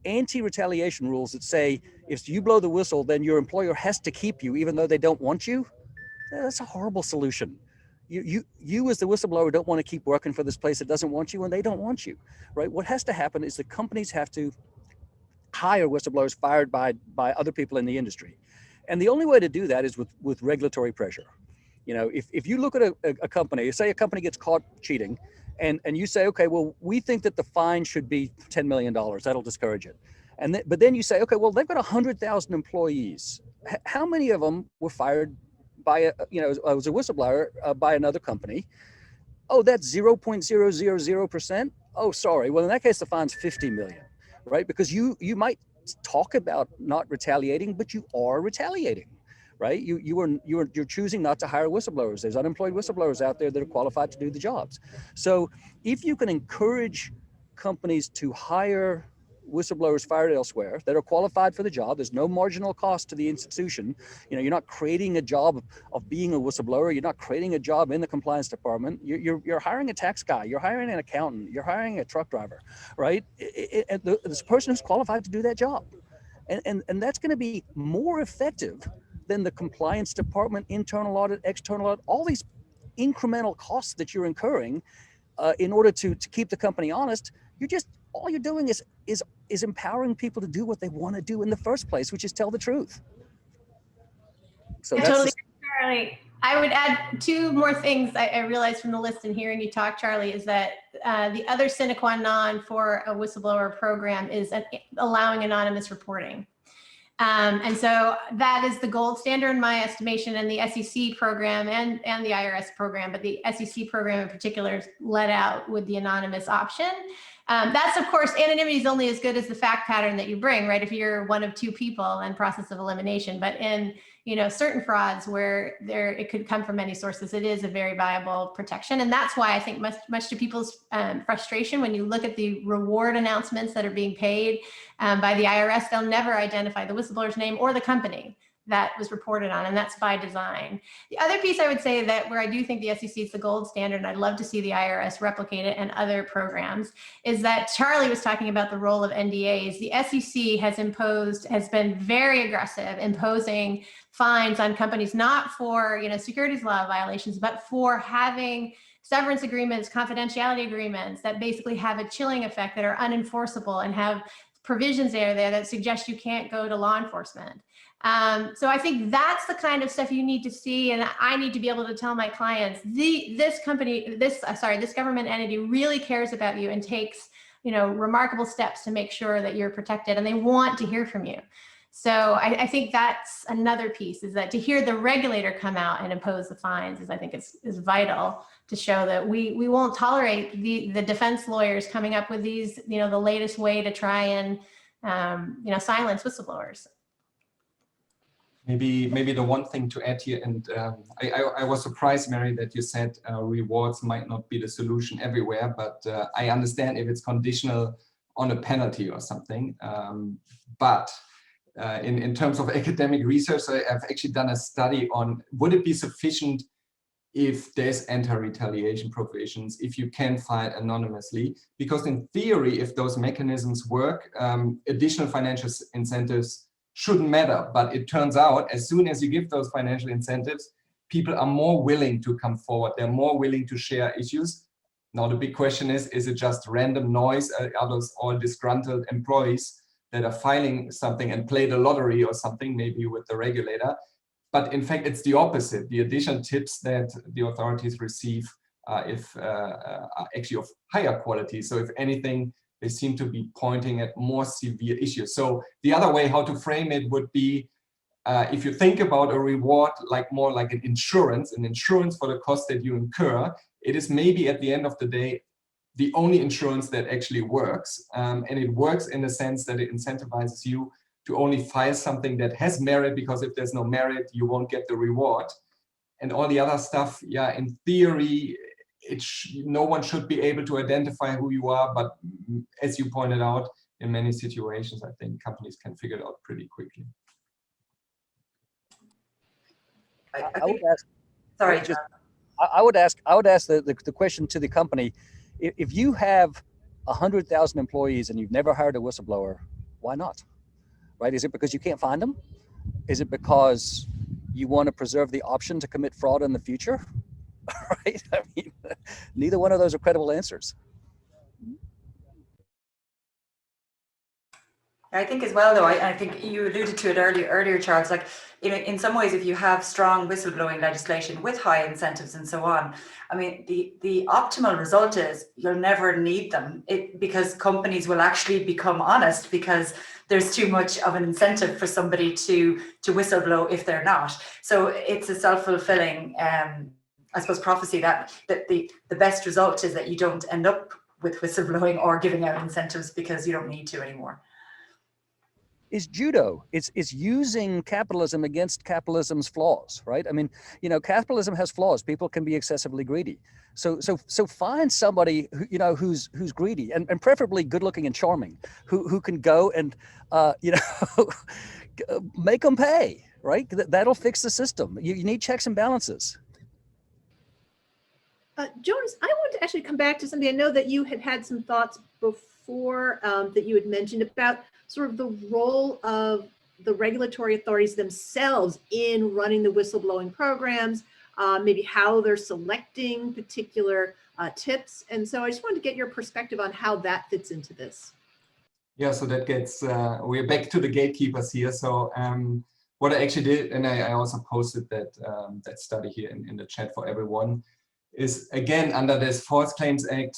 anti-retaliation rules that say if you blow the whistle, then your employer has to keep you even though they don't want you, that's a horrible solution. You as the whistleblower don't want to keep working for this place that doesn't want you, and they don't want you, right? What has to happen is the companies have to hire whistleblowers fired by other people in the industry. And the only way to do that is with regulatory pressure. If you look at a company, say a company gets caught cheating, and you say, okay, well, we think that the fine should be $10 million. That'll discourage it. But then you say, okay, well, they've got 100,000 employees. How many of them were fired by as a whistleblower by another company? Oh, that's 0.000%. Oh, sorry. Well, in that case, the fine's 50 million, right? Because you might talk about not retaliating, but you are retaliating, right? You're choosing not to hire whistleblowers. There's unemployed whistleblowers out there that are qualified to do the jobs. So if you can encourage companies to hire whistleblowers fired elsewhere that are qualified for the job, there's no marginal cost to the institution. You're not creating a job of being a whistleblower. You're not creating a job in the compliance department. You're hiring a tax guy. You're hiring an accountant. You're hiring a truck driver, right? This person who's qualified to do that job. And that's going to be more effective than the compliance department, internal audit, external audit, all these incremental costs that you're incurring in order to keep the company honest. All you're doing is empowering people to do what they want to do in the first place, which is tell the truth. So that's Charlie. I would add two more things I realized from the list and hearing you talk, Charlie, is that the other sine qua non for a whistleblower program is allowing anonymous reporting. And so that is the gold standard in my estimation, and the SEC program and the IRS program, but the SEC program in particular is let out with the anonymous option. That's, of course, anonymity is only as good as the fact pattern that you bring, right? If you're one of two people and process of elimination, but in certain frauds where it could come from many sources, it is a very viable protection. And that's why I think much to people's frustration, when you look at the reward announcements that are being paid by the IRS, they'll never identify the whistleblower's name or the company that was reported on, and that's by design. The other piece I would say that where I do think the SEC is the gold standard, and I'd love to see the IRS replicate it and other programs, is that Charlie was talking about the role of NDAs. The SEC has been very aggressive imposing fines on companies, not for securities law violations, but for having severance agreements, confidentiality agreements that basically have a chilling effect, that are unenforceable, and have provisions there that suggest you can't go to law enforcement. So I think that's the kind of stuff you need to see, and I need to be able to tell my clients, this government entity really cares about you and takes remarkable steps to make sure that you're protected, and they want to hear from you. So I think that's another piece, is that to hear the regulator come out and impose the fines is vital to show that we won't tolerate the defense lawyers coming up with these, the latest way to try and silence whistleblowers. Maybe the one thing to add here, and I was surprised, Mary, that you said rewards might not be the solution everywhere, but I understand if it's conditional on a penalty or something. But in terms of academic research, I've actually done a study on, would it be sufficient if there's anti-retaliation provisions, if you can file anonymously? Because in theory, if those mechanisms work, additional financial incentives shouldn't matter. But it turns out, as soon as you give those financial incentives, people are more willing to come forward. They're more willing to share issues. Now, the big question is it just random noise? Are those all disgruntled employees that are filing something and play the lottery or something, maybe with the regulator? But in fact, it's the opposite. The additional tips that the authorities receive are actually of higher quality. So if anything, they seem to be pointing at more severe issues. So the other way how to frame it would be, if you think about a reward more like an insurance for the cost that you incur, it is maybe at the end of the day the only insurance that actually works. And it works in the sense that it incentivizes you to only file something that has merit, because if there's no merit, you won't get the reward. And all the other stuff, yeah, in theory, no one should be able to identify who you are, but as you pointed out, in many situations, I think companies can figure it out pretty quickly. I would ask, Sorry, just, I would ask the question to the company: if you have 100,000 employees and you've never hired a whistleblower, why not? Right? Is it because you can't find them? Is it because you want to preserve the option to commit fraud in the future? Right? I mean, neither one of those are credible answers. I think as well, though, I think you alluded to it earlier, Charles, like in some ways, if you have strong whistleblowing legislation with high incentives and so on, I mean, the optimal result is you'll never need them because companies will actually become honest because there's too much of an incentive for somebody to whistleblow if they're not. So it's a self-fulfilling, I suppose, prophecy that the best result is that you don't end up with whistleblowing or giving out incentives because you don't need to anymore. Is judo. It's using capitalism against capitalism's flaws, right? I mean, you know, capitalism has flaws. People can be excessively greedy. So find somebody who, you know, who's greedy and preferably good looking and charming, who can go and you know, make them pay, right? That'll fix the system. You need checks and balances. Jonas, I want to actually come back to something. I know that you had some thoughts before that you had mentioned about sort of the role of the regulatory authorities themselves in running the whistleblowing programs, maybe how they're selecting particular tips. And so I just wanted to get your perspective on how that fits into this. Yeah, so that gets, we're back to the gatekeepers here. So what I actually did, and I also posted that, that study here in the chat for everyone, is again under this False Claims Act,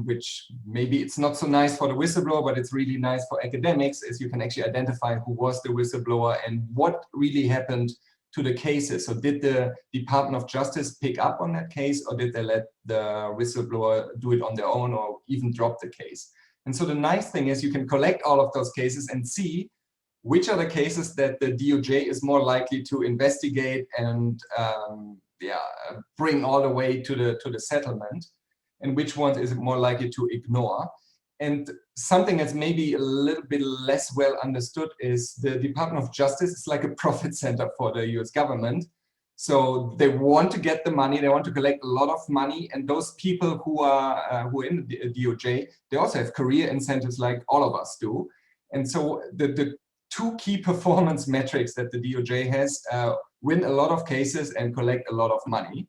which maybe it's not so nice for the whistleblower, but it's really nice for academics, is you can actually identify who was the whistleblower and what really happened to the cases. So did the Department of Justice pick up on that case, or did they let the whistleblower do it on their own or even drop the case? And so the nice thing is you can collect all of those cases and see which are the cases that the DOJ is more likely to investigate and bring all the way to the settlement, and which ones is it more likely to ignore. And something that's maybe a little bit less well understood is the Department of Justice is like a profit center for the US government. So they want to get the money, they want to collect a lot of money, and those people who are in the DOJ, they also have career incentives like all of us do. And so the two key performance metrics that the DOJ has, win a lot of cases and collect a lot of money.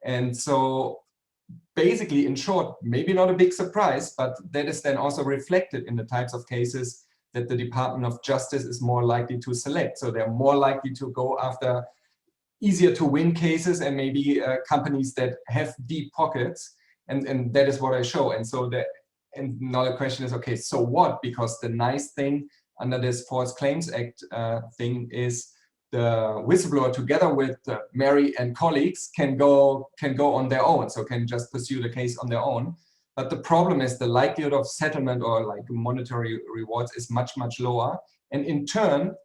And so basically, in short, maybe not a big surprise, but that is then also reflected in the types of cases that the Department of Justice is more likely to select. So they're more likely to go after easier to win cases and maybe companies that have deep pockets. And that is what I show. And so and now the question is, okay, so what? Because the nice thing under this False Claims Act thing is the whistleblower, together with Mary and colleagues, can go on their own, so can just pursue the case on their own. But the problem is the likelihood of settlement or like monetary rewards is much, much lower. And in turn,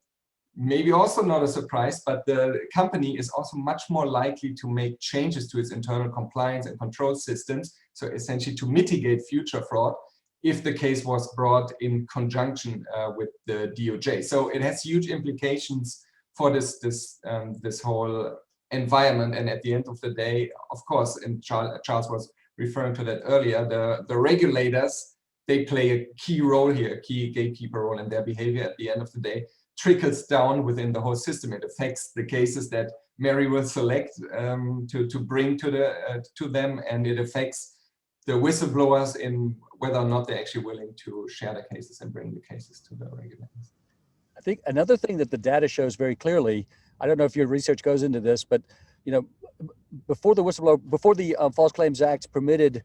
maybe also not a surprise, but the company is also much more likely to make changes to its internal compliance and control systems, so essentially to mitigate future fraud, if the case was brought in conjunction with the DOJ. So it has huge implications for this whole environment. And at the end of the day, of course, and Charles was referring to that earlier, the regulators, they play a key role here, a key gatekeeper role in their behavior. At the end of the day, trickles down within the whole system. It affects the cases that Mary will select to bring to them, and it affects the whistleblowers in whether or not they're actually willing to share the cases and bring the cases to the regulators. I think another thing that the data shows very clearly, I don't know if your research goes into this, but you know, before the False Claims Act permitted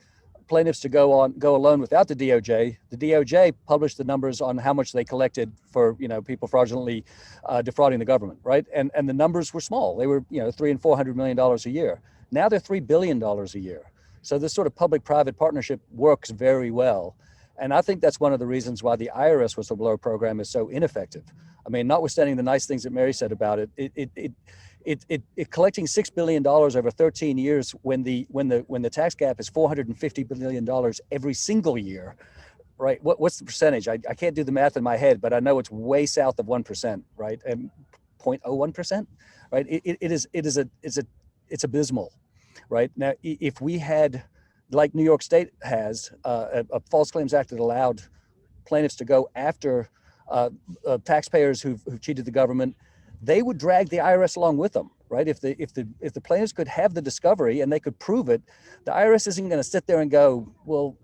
plaintiffs to go alone without the DOJ published the numbers on how much they collected for, you know, people fraudulently defrauding the government, right? And the numbers were small. They were, you know, $300 and $400 million a year. Now they're $3 billion a year. So this sort of public-private partnership works very well. And I think that's one of the reasons why the IRS whistleblower program is so ineffective. I mean, notwithstanding the nice things that Mary said about it, it collecting $6 billion over 13 years when the tax gap is $450 billion every single year, right? What's the percentage? I can't do the math in my head, but I know it's way south of 1%, right? And 0.01%, right? It's abysmal, right? Now, if we had, like New York State has, a False Claims Act that allowed plaintiffs to go after taxpayers who've cheated the government, they would drag the IRS along with them, right? If the plaintiffs could have the discovery and they could prove it, the IRS isn't going to sit there and go, well,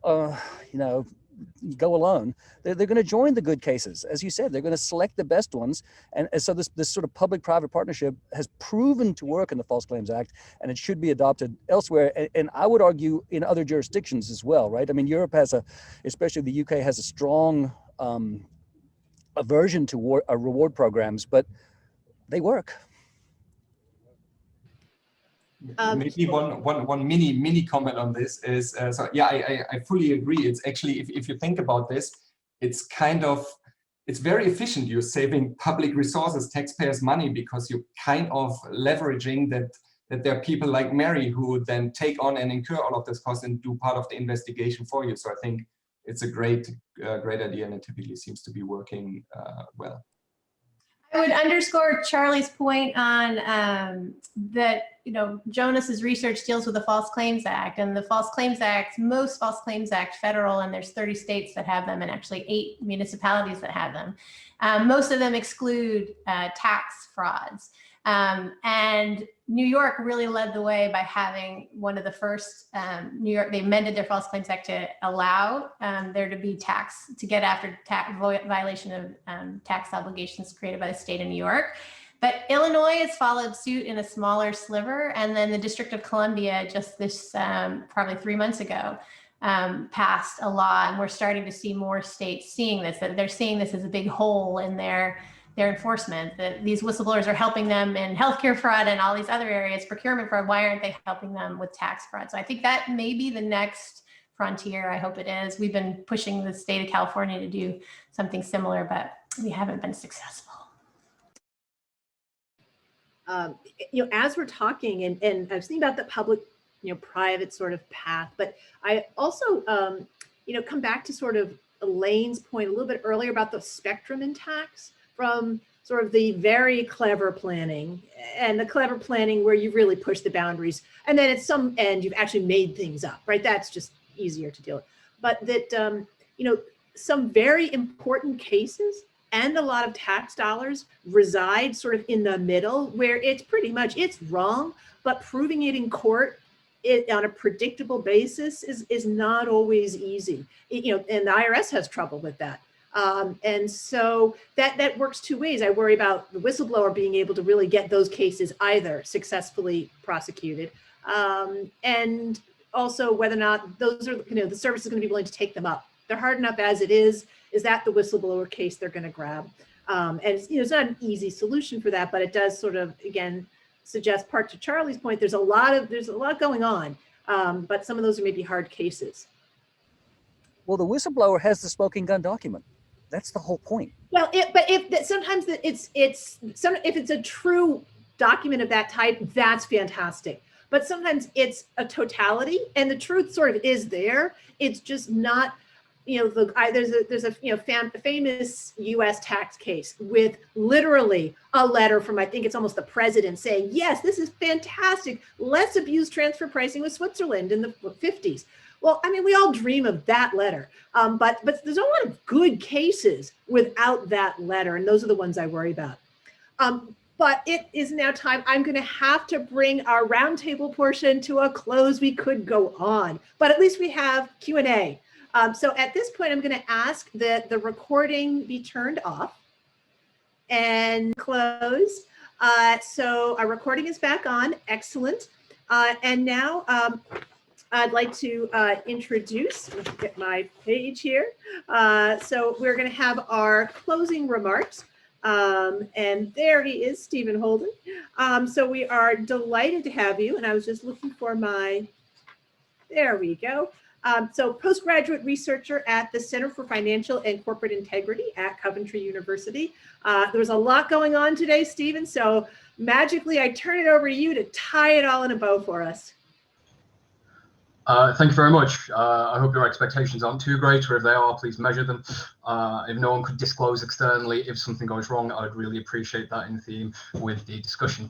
go alone. They're going to join the good cases. As you said, they're going to select the best ones. And so this sort of public-private partnership has proven to work in the False Claims Act, and it should be adopted elsewhere. And I would argue in other jurisdictions as well, right? I mean, Europe has especially the UK has a strong aversion to reward programs, but they work. Maybe one mini comment on this is, so yeah, I fully agree. It's actually, if you think about this, it's very efficient. You're saving public resources, taxpayers' money, because you're kind of leveraging that there are people like Mary who then take on and incur all of this cost and do part of the investigation for you. So I think it's a great idea, and it typically seems to be working well. I would underscore Charlie's point on that, Jonas's research deals with the False Claims Act, and the False Claims Act, most False Claims Act federal, and there's 30 states that have them, and actually 8 municipalities that have them. Most of them exclude tax frauds. And New York really led the way by having one of the first, they amended their False Claims Act to allow there to be to get after violation of tax obligations created by the state of New York. But Illinois has followed suit in a smaller sliver. And then the District of Columbia just this, probably 3 months ago, passed a law, and we're starting to see more states seeing this, that they're seeing this as a big hole in their enforcement, that these whistleblowers are helping them in healthcare fraud and all these other areas, procurement fraud. Why aren't they helping them with tax fraud? So I think that may be the next frontier. I hope it is. We've been pushing the state of California to do something similar, but we haven't been successful. As we're talking, and I was thinking about the public, private sort of path, but I also, come back to sort of Elaine's point a little bit earlier about the spectrum in tax, from sort of the very clever planning and the clever planning where you really push the boundaries, and then at some end you've actually made things up, right? That's just easier to deal with. But that, some very important cases and a lot of tax dollars reside sort of in the middle, where it's pretty much, it's wrong, but proving it in court on a predictable basis is not always easy. And the IRS has trouble with that. And so that works two ways. I worry about the whistleblower being able to really get those cases either successfully prosecuted, and also whether or not those are, the service is going to be willing to take them up. They're hard enough as it is that the whistleblower case they're going to grab? And it's not an easy solution for that, but it does sort of, again, suggest, part to Charlie's point, there's a lot going on, but some of those are maybe hard cases. Well, the whistleblower has the smoking gun document. That's the whole point. Well, Sometimes if it's a true document of that type, that's fantastic. But sometimes it's a totality, and the truth sort of is there. It's just not. There's a famous U.S. tax case with literally a letter from, I think it's almost the president, saying, yes, this is fantastic. Let's abuse transfer pricing with Switzerland in the 50s. Well, I mean, we all dream of that letter, but there's a lot of good cases without that letter, and those are the ones I worry about. But it is now time. I'm going to have to bring our roundtable portion to a close. We could go on, but at least we have Q&A. So at this point, I'm going to ask that the recording be turned off and close. So our recording is back on. Excellent. And now I'd like to introduce, let's get my page here. So we're going to have our closing remarks. And there he is, Stephen Holden. So we are delighted to have you. And I was just looking for my There we go. So postgraduate researcher at the Center for Financial and Corporate Integrity at Coventry University. There was a lot going on today, Stephen, so magically I turn it over to you to tie it all in a bow for us. Thank you very much. I hope your expectations aren't too great, or if they are, please measure them. If no one could disclose externally if something goes wrong, I'd really appreciate that in theme with the discussion.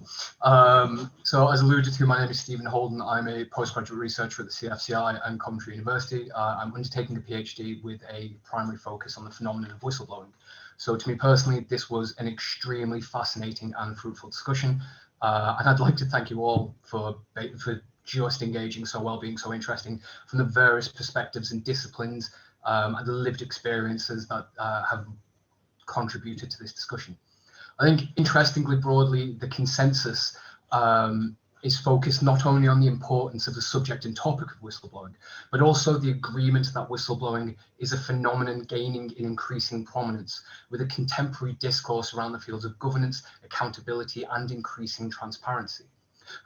So as alluded to, my name is Stephen Holden. I'm a postgraduate researcher at the CFCI and Coventry University. I'm undertaking a PhD with a primary focus on the phenomenon of whistleblowing. So to me personally, this was an extremely fascinating and fruitful discussion. And I'd like to thank you all for just engaging so well, being so interesting from the various perspectives and disciplines and the lived experiences that have contributed to this discussion. I think, interestingly, broadly, the consensus is focused not only on the importance of the subject and topic of whistleblowing, but also the agreement that whistleblowing is a phenomenon gaining in increasing prominence with a contemporary discourse around the fields of governance, accountability, and increasing transparency.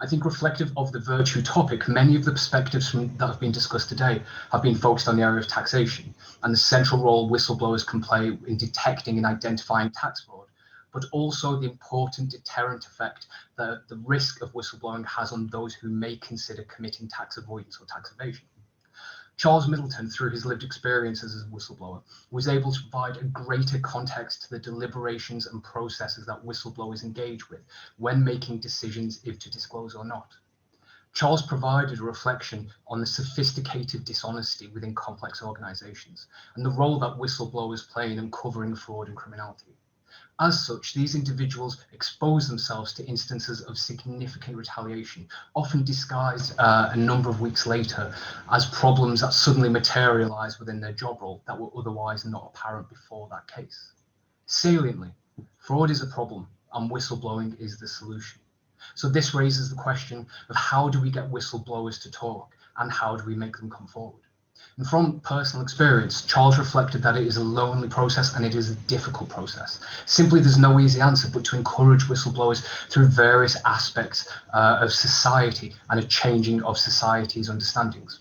I think reflective of the VIRTEU topic, many of the perspectives that have been discussed today have been focused on the area of taxation and the central role whistleblowers can play in detecting and identifying tax fraud, but also the important deterrent effect that the risk of whistleblowing has on those who may consider committing tax avoidance or tax evasion. Charles Middelton, through his lived experiences as a whistleblower, was able to provide a greater context to the deliberations and processes that whistleblowers engage with when making decisions if to disclose or not. Charles provided a reflection on the sophisticated dishonesty within complex organizations and the role that whistleblowers play in uncovering fraud and criminality. As such, these individuals expose themselves to instances of significant retaliation, often disguised a number of weeks later as problems that suddenly materialize within their job role that were otherwise not apparent before that case. Saliently, fraud is a problem and whistleblowing is the solution. So this raises the question of how do we get whistleblowers to talk and how do we make them come forward? And from personal experience, Charles reflected that it is a lonely process and it is a difficult process. Simply, there's no easy answer but to encourage whistleblowers through various aspects of society and a changing of society's understandings.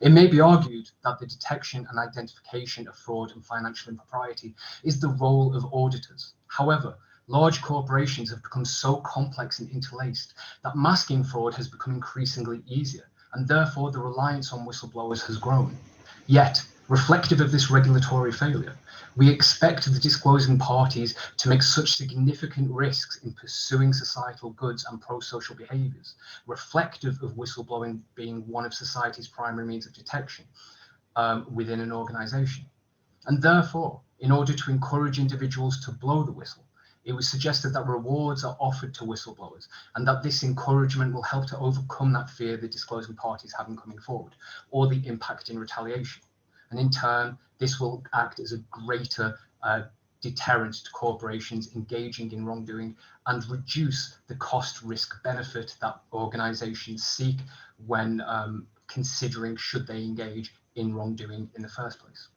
It may be argued that the detection and identification of fraud and financial impropriety is the role of auditors. However, large corporations have become so complex and interlaced that masking fraud has become increasingly easier, and therefore the reliance on whistleblowers has grown. Yet, reflective of this regulatory failure, we expect the disclosing parties to make such significant risks in pursuing societal goods and pro-social behaviours, reflective of whistleblowing being one of society's primary means of detection within an organisation. And therefore, in order to encourage individuals to blow the whistle, it was suggested that rewards are offered to whistleblowers and that this encouragement will help to overcome that fear the disclosing parties have in coming forward or the impact in retaliation. And in turn, this will act as a greater deterrent to corporations engaging in wrongdoing and reduce the cost risk benefit that organizations seek when considering should they engage in wrongdoing in the first place.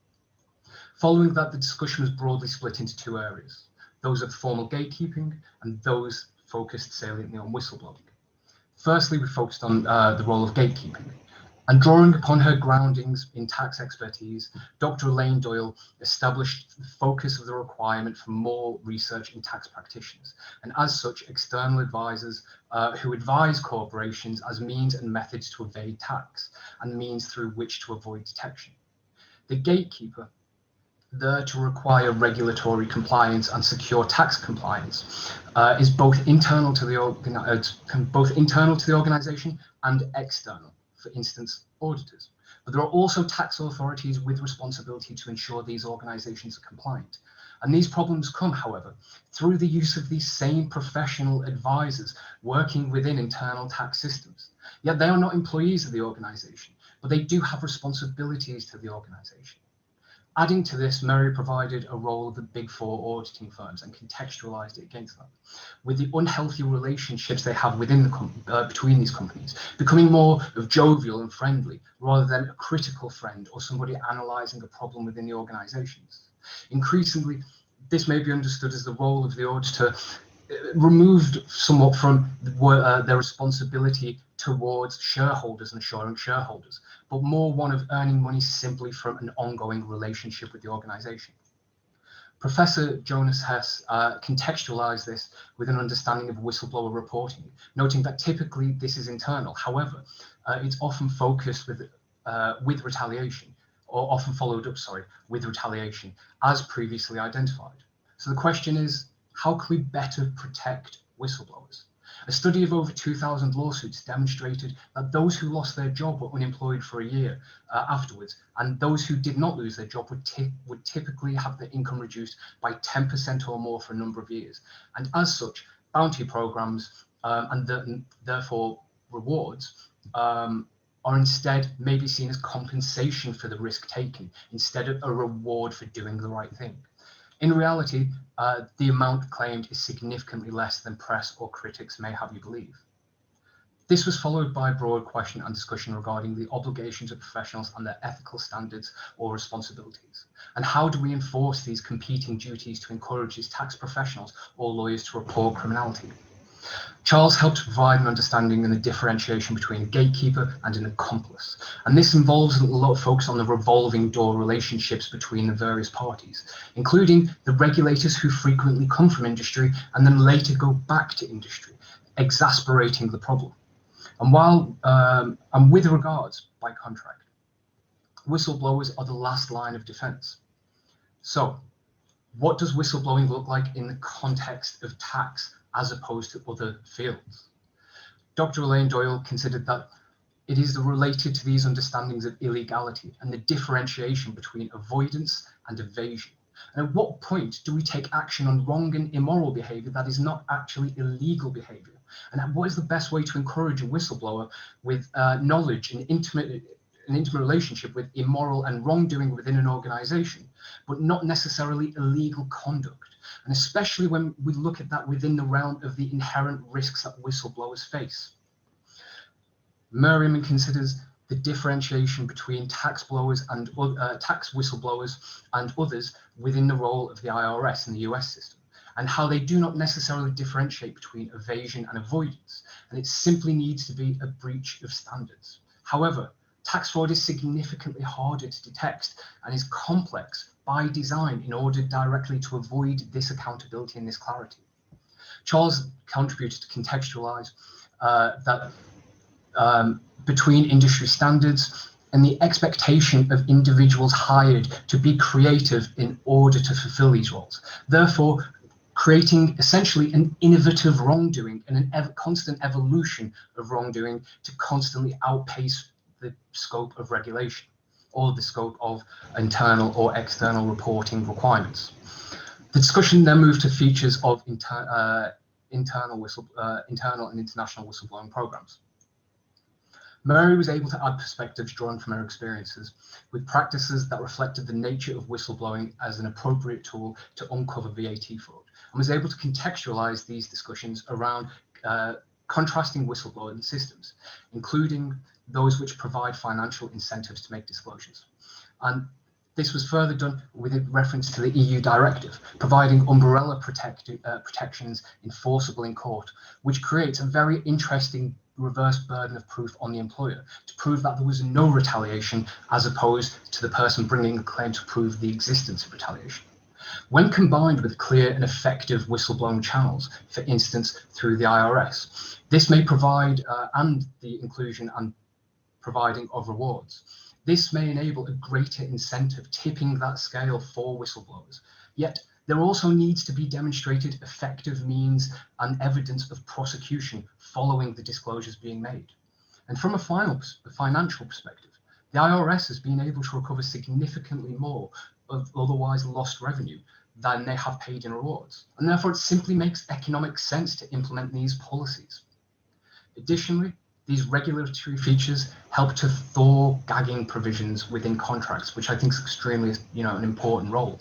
Following that, the discussion was broadly split into two areas. Those of formal gatekeeping and those focused saliently on whistleblowing. Firstly, we focused on the role of gatekeeping. And drawing upon her groundings in tax expertise, Dr. Elaine Doyle established the focus of the requirement for more research in tax practitioners, and as such, external advisors who advise corporations as means and methods to evade tax and means through which to avoid detection. The gatekeeper, there to require regulatory compliance and secure tax compliance, is both internal to the organisation and external, for instance, auditors. But there are also tax authorities with responsibility to ensure these organisations are compliant. And these problems come, however, through the use of these same professional advisors working within internal tax systems. Yet they are not employees of the organisation, but they do have responsibilities to the organisation. Adding to this, Mary provided a role of the Big Four auditing firms and contextualized it against that, with the unhealthy relationships they have within the between these companies, becoming more of jovial and friendly rather than a critical friend or somebody analysing a problem within the organisations. Increasingly, this may be understood as the role of the auditor removed somewhat from their responsibility towards shareholders and assuring shareholders, but more one of earning money simply from an ongoing relationship with the organization. Professor Jonas Heese contextualized this with an understanding of whistleblower reporting, noting that typically this is internal. However, it's often focused with retaliation, or often followed up, with retaliation, as previously identified. So the question is, how can we better protect whistleblowers? A study of over 2,000 lawsuits demonstrated that those who lost their job were unemployed for a year afterwards, and those who did not lose their job would typically have their income reduced by 10% or more for a number of years. And as such, bounty programs and therefore rewards are instead maybe seen as compensation for the risk taken instead of a reward for doing the right thing. In reality, the amount claimed is significantly less than press or critics may have you believe. This was followed by a broad question and discussion regarding the obligations of professionals and their ethical standards or responsibilities. And how do we enforce these competing duties to encourage these tax professionals or lawyers to report criminality? Charles helped provide an understanding and the differentiation between a gatekeeper and an accomplice. And this involves a lot of focus on the revolving door relationships between the various parties, including the regulators who frequently come from industry and then later go back to industry, exasperating the problem. And with regards, by contract, whistleblowers are the last line of defense. So what does whistleblowing look like in the context of tax as opposed to other fields? Dr. Elaine Doyle considered that it is related to these understandings of illegality and the differentiation between avoidance and evasion. And at what point do we take action on wrong and immoral behavior that is not actually illegal behavior? And what is the best way to encourage a whistleblower with knowledge and an intimate relationship with immoral and wrongdoing within an organization, but not necessarily illegal conduct? And especially when we look at that within the realm of the inherent risks that whistleblowers face. Merriman considers the differentiation between tax whistleblowers and others within the role of the IRS in the US system, and how they do not necessarily differentiate between evasion and avoidance, and it simply needs to be a breach of standards. However, tax fraud is significantly harder to detect and is complex by design in order directly to avoid this accountability and this clarity. Charles contributed to contextualize that between industry standards and the expectation of individuals hired to be creative in order to fulfill these roles, therefore creating essentially an innovative wrongdoing and a constant evolution of wrongdoing to constantly outpace the scope of regulation or the scope of internal or external reporting requirements. The discussion then moved to features of internal and international whistleblowing programs. Mary was able to add perspectives drawn from her experiences with practices that reflected the nature of whistleblowing as an appropriate tool to uncover VAT fraud, and was able to contextualize these discussions around contrasting whistleblowing systems, including those which provide financial incentives to make disclosures. And this was further done with a reference to the EU directive, providing umbrella protections enforceable in court, which creates a very interesting reverse burden of proof on the employer to prove that there was no retaliation, as opposed to the person bringing the claim to prove the existence of retaliation. When combined with clear and effective whistleblowing channels, for instance, through the IRS, this may provide, and the inclusion and providing of rewards, this may enable a greater incentive tipping that scale for whistleblowers. Yet there also needs to be demonstrated effective means and evidence of prosecution following the disclosures being made. And from a financial perspective, the IRS has been able to recover significantly more of otherwise lost revenue than they have paid in rewards. And therefore it simply makes economic sense to implement these policies. Additionally, these regulatory features help to thaw gagging provisions within contracts, which I think is extremely, an important role.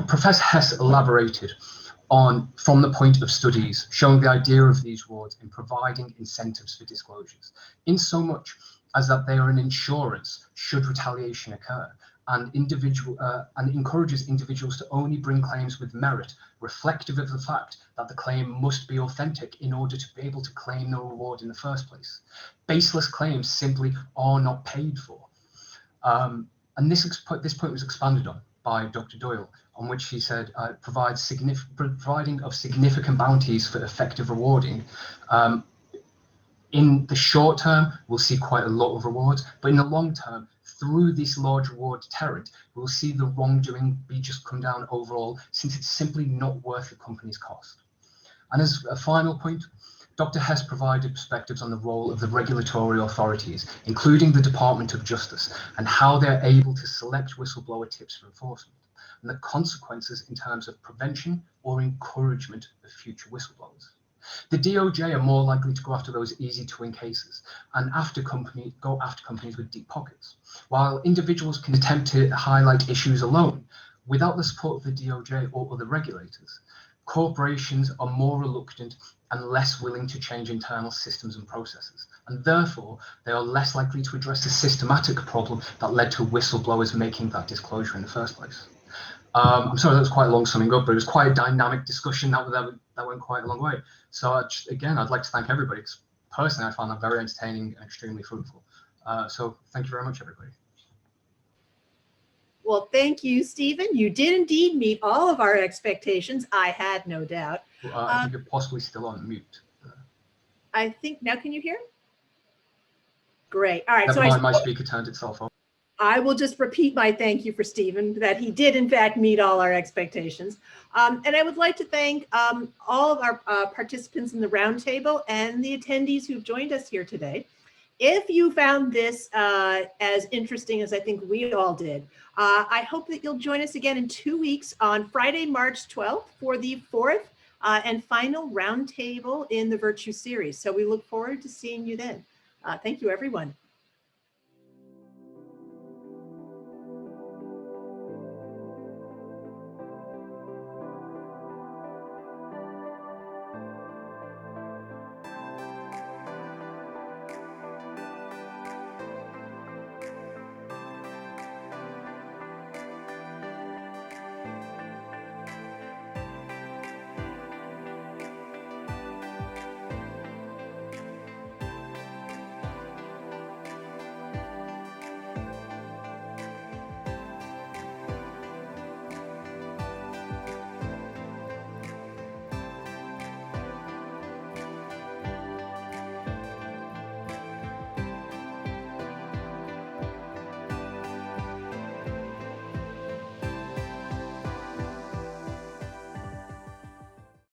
Professor Heese elaborated on from the point of studies, showing the idea of these rewards in providing incentives for disclosures, in so much as that they are an insurance should retaliation occur, and encourages individuals to only bring claims with merit, reflective of the fact that the claim must be authentic in order to be able to claim no reward in the first place. Baseless claims simply are not paid for. And this point was expanded on by Dr. Doyle, on which he said providing of significant bounties for effective rewarding. In the short term, we'll see quite a lot of rewards, but in the long term, through this large reward deterrent, we'll see the wrongdoing be just come down overall, since it's simply not worth the company's cost. And as a final point, Dr. Hess provided perspectives on the role of the regulatory authorities, including the Department of Justice, and how they're able to select whistleblower tips for enforcement, and the consequences in terms of prevention or encouragement of future whistleblowers. The DOJ are more likely to go after those easy to win cases and go after companies with deep pockets, while individuals can attempt to highlight issues alone. Without the support of the DOJ or other regulators, corporations are more reluctant and less willing to change internal systems and processes, and therefore they are less likely to address the systematic problem that led to whistleblowers making that disclosure in the first place. I'm sorry, that was quite a long summing up, but it was quite a dynamic discussion that went quite a long way. So I'd like to thank everybody, because personally I found that very entertaining and extremely fruitful. So thank you very much, everybody. Well, thank you, Stephen. You did indeed meet all of our expectations. I had no doubt. Well, I think you're possibly still on mute. I think now, can you hear? Great. All right. Never so mind, my speaker turned itself off. I will just repeat my thank you for Stephen, that he did in fact meet all our expectations. And I would like to thank all of our participants in the roundtable and the attendees who've joined us here today. If you found this as interesting as I think we all did, I hope that you'll join us again in 2 weeks on Friday, March 12th for the 4th and final roundtable in the VIRTEU series. So we look forward to seeing you then. Thank you, everyone.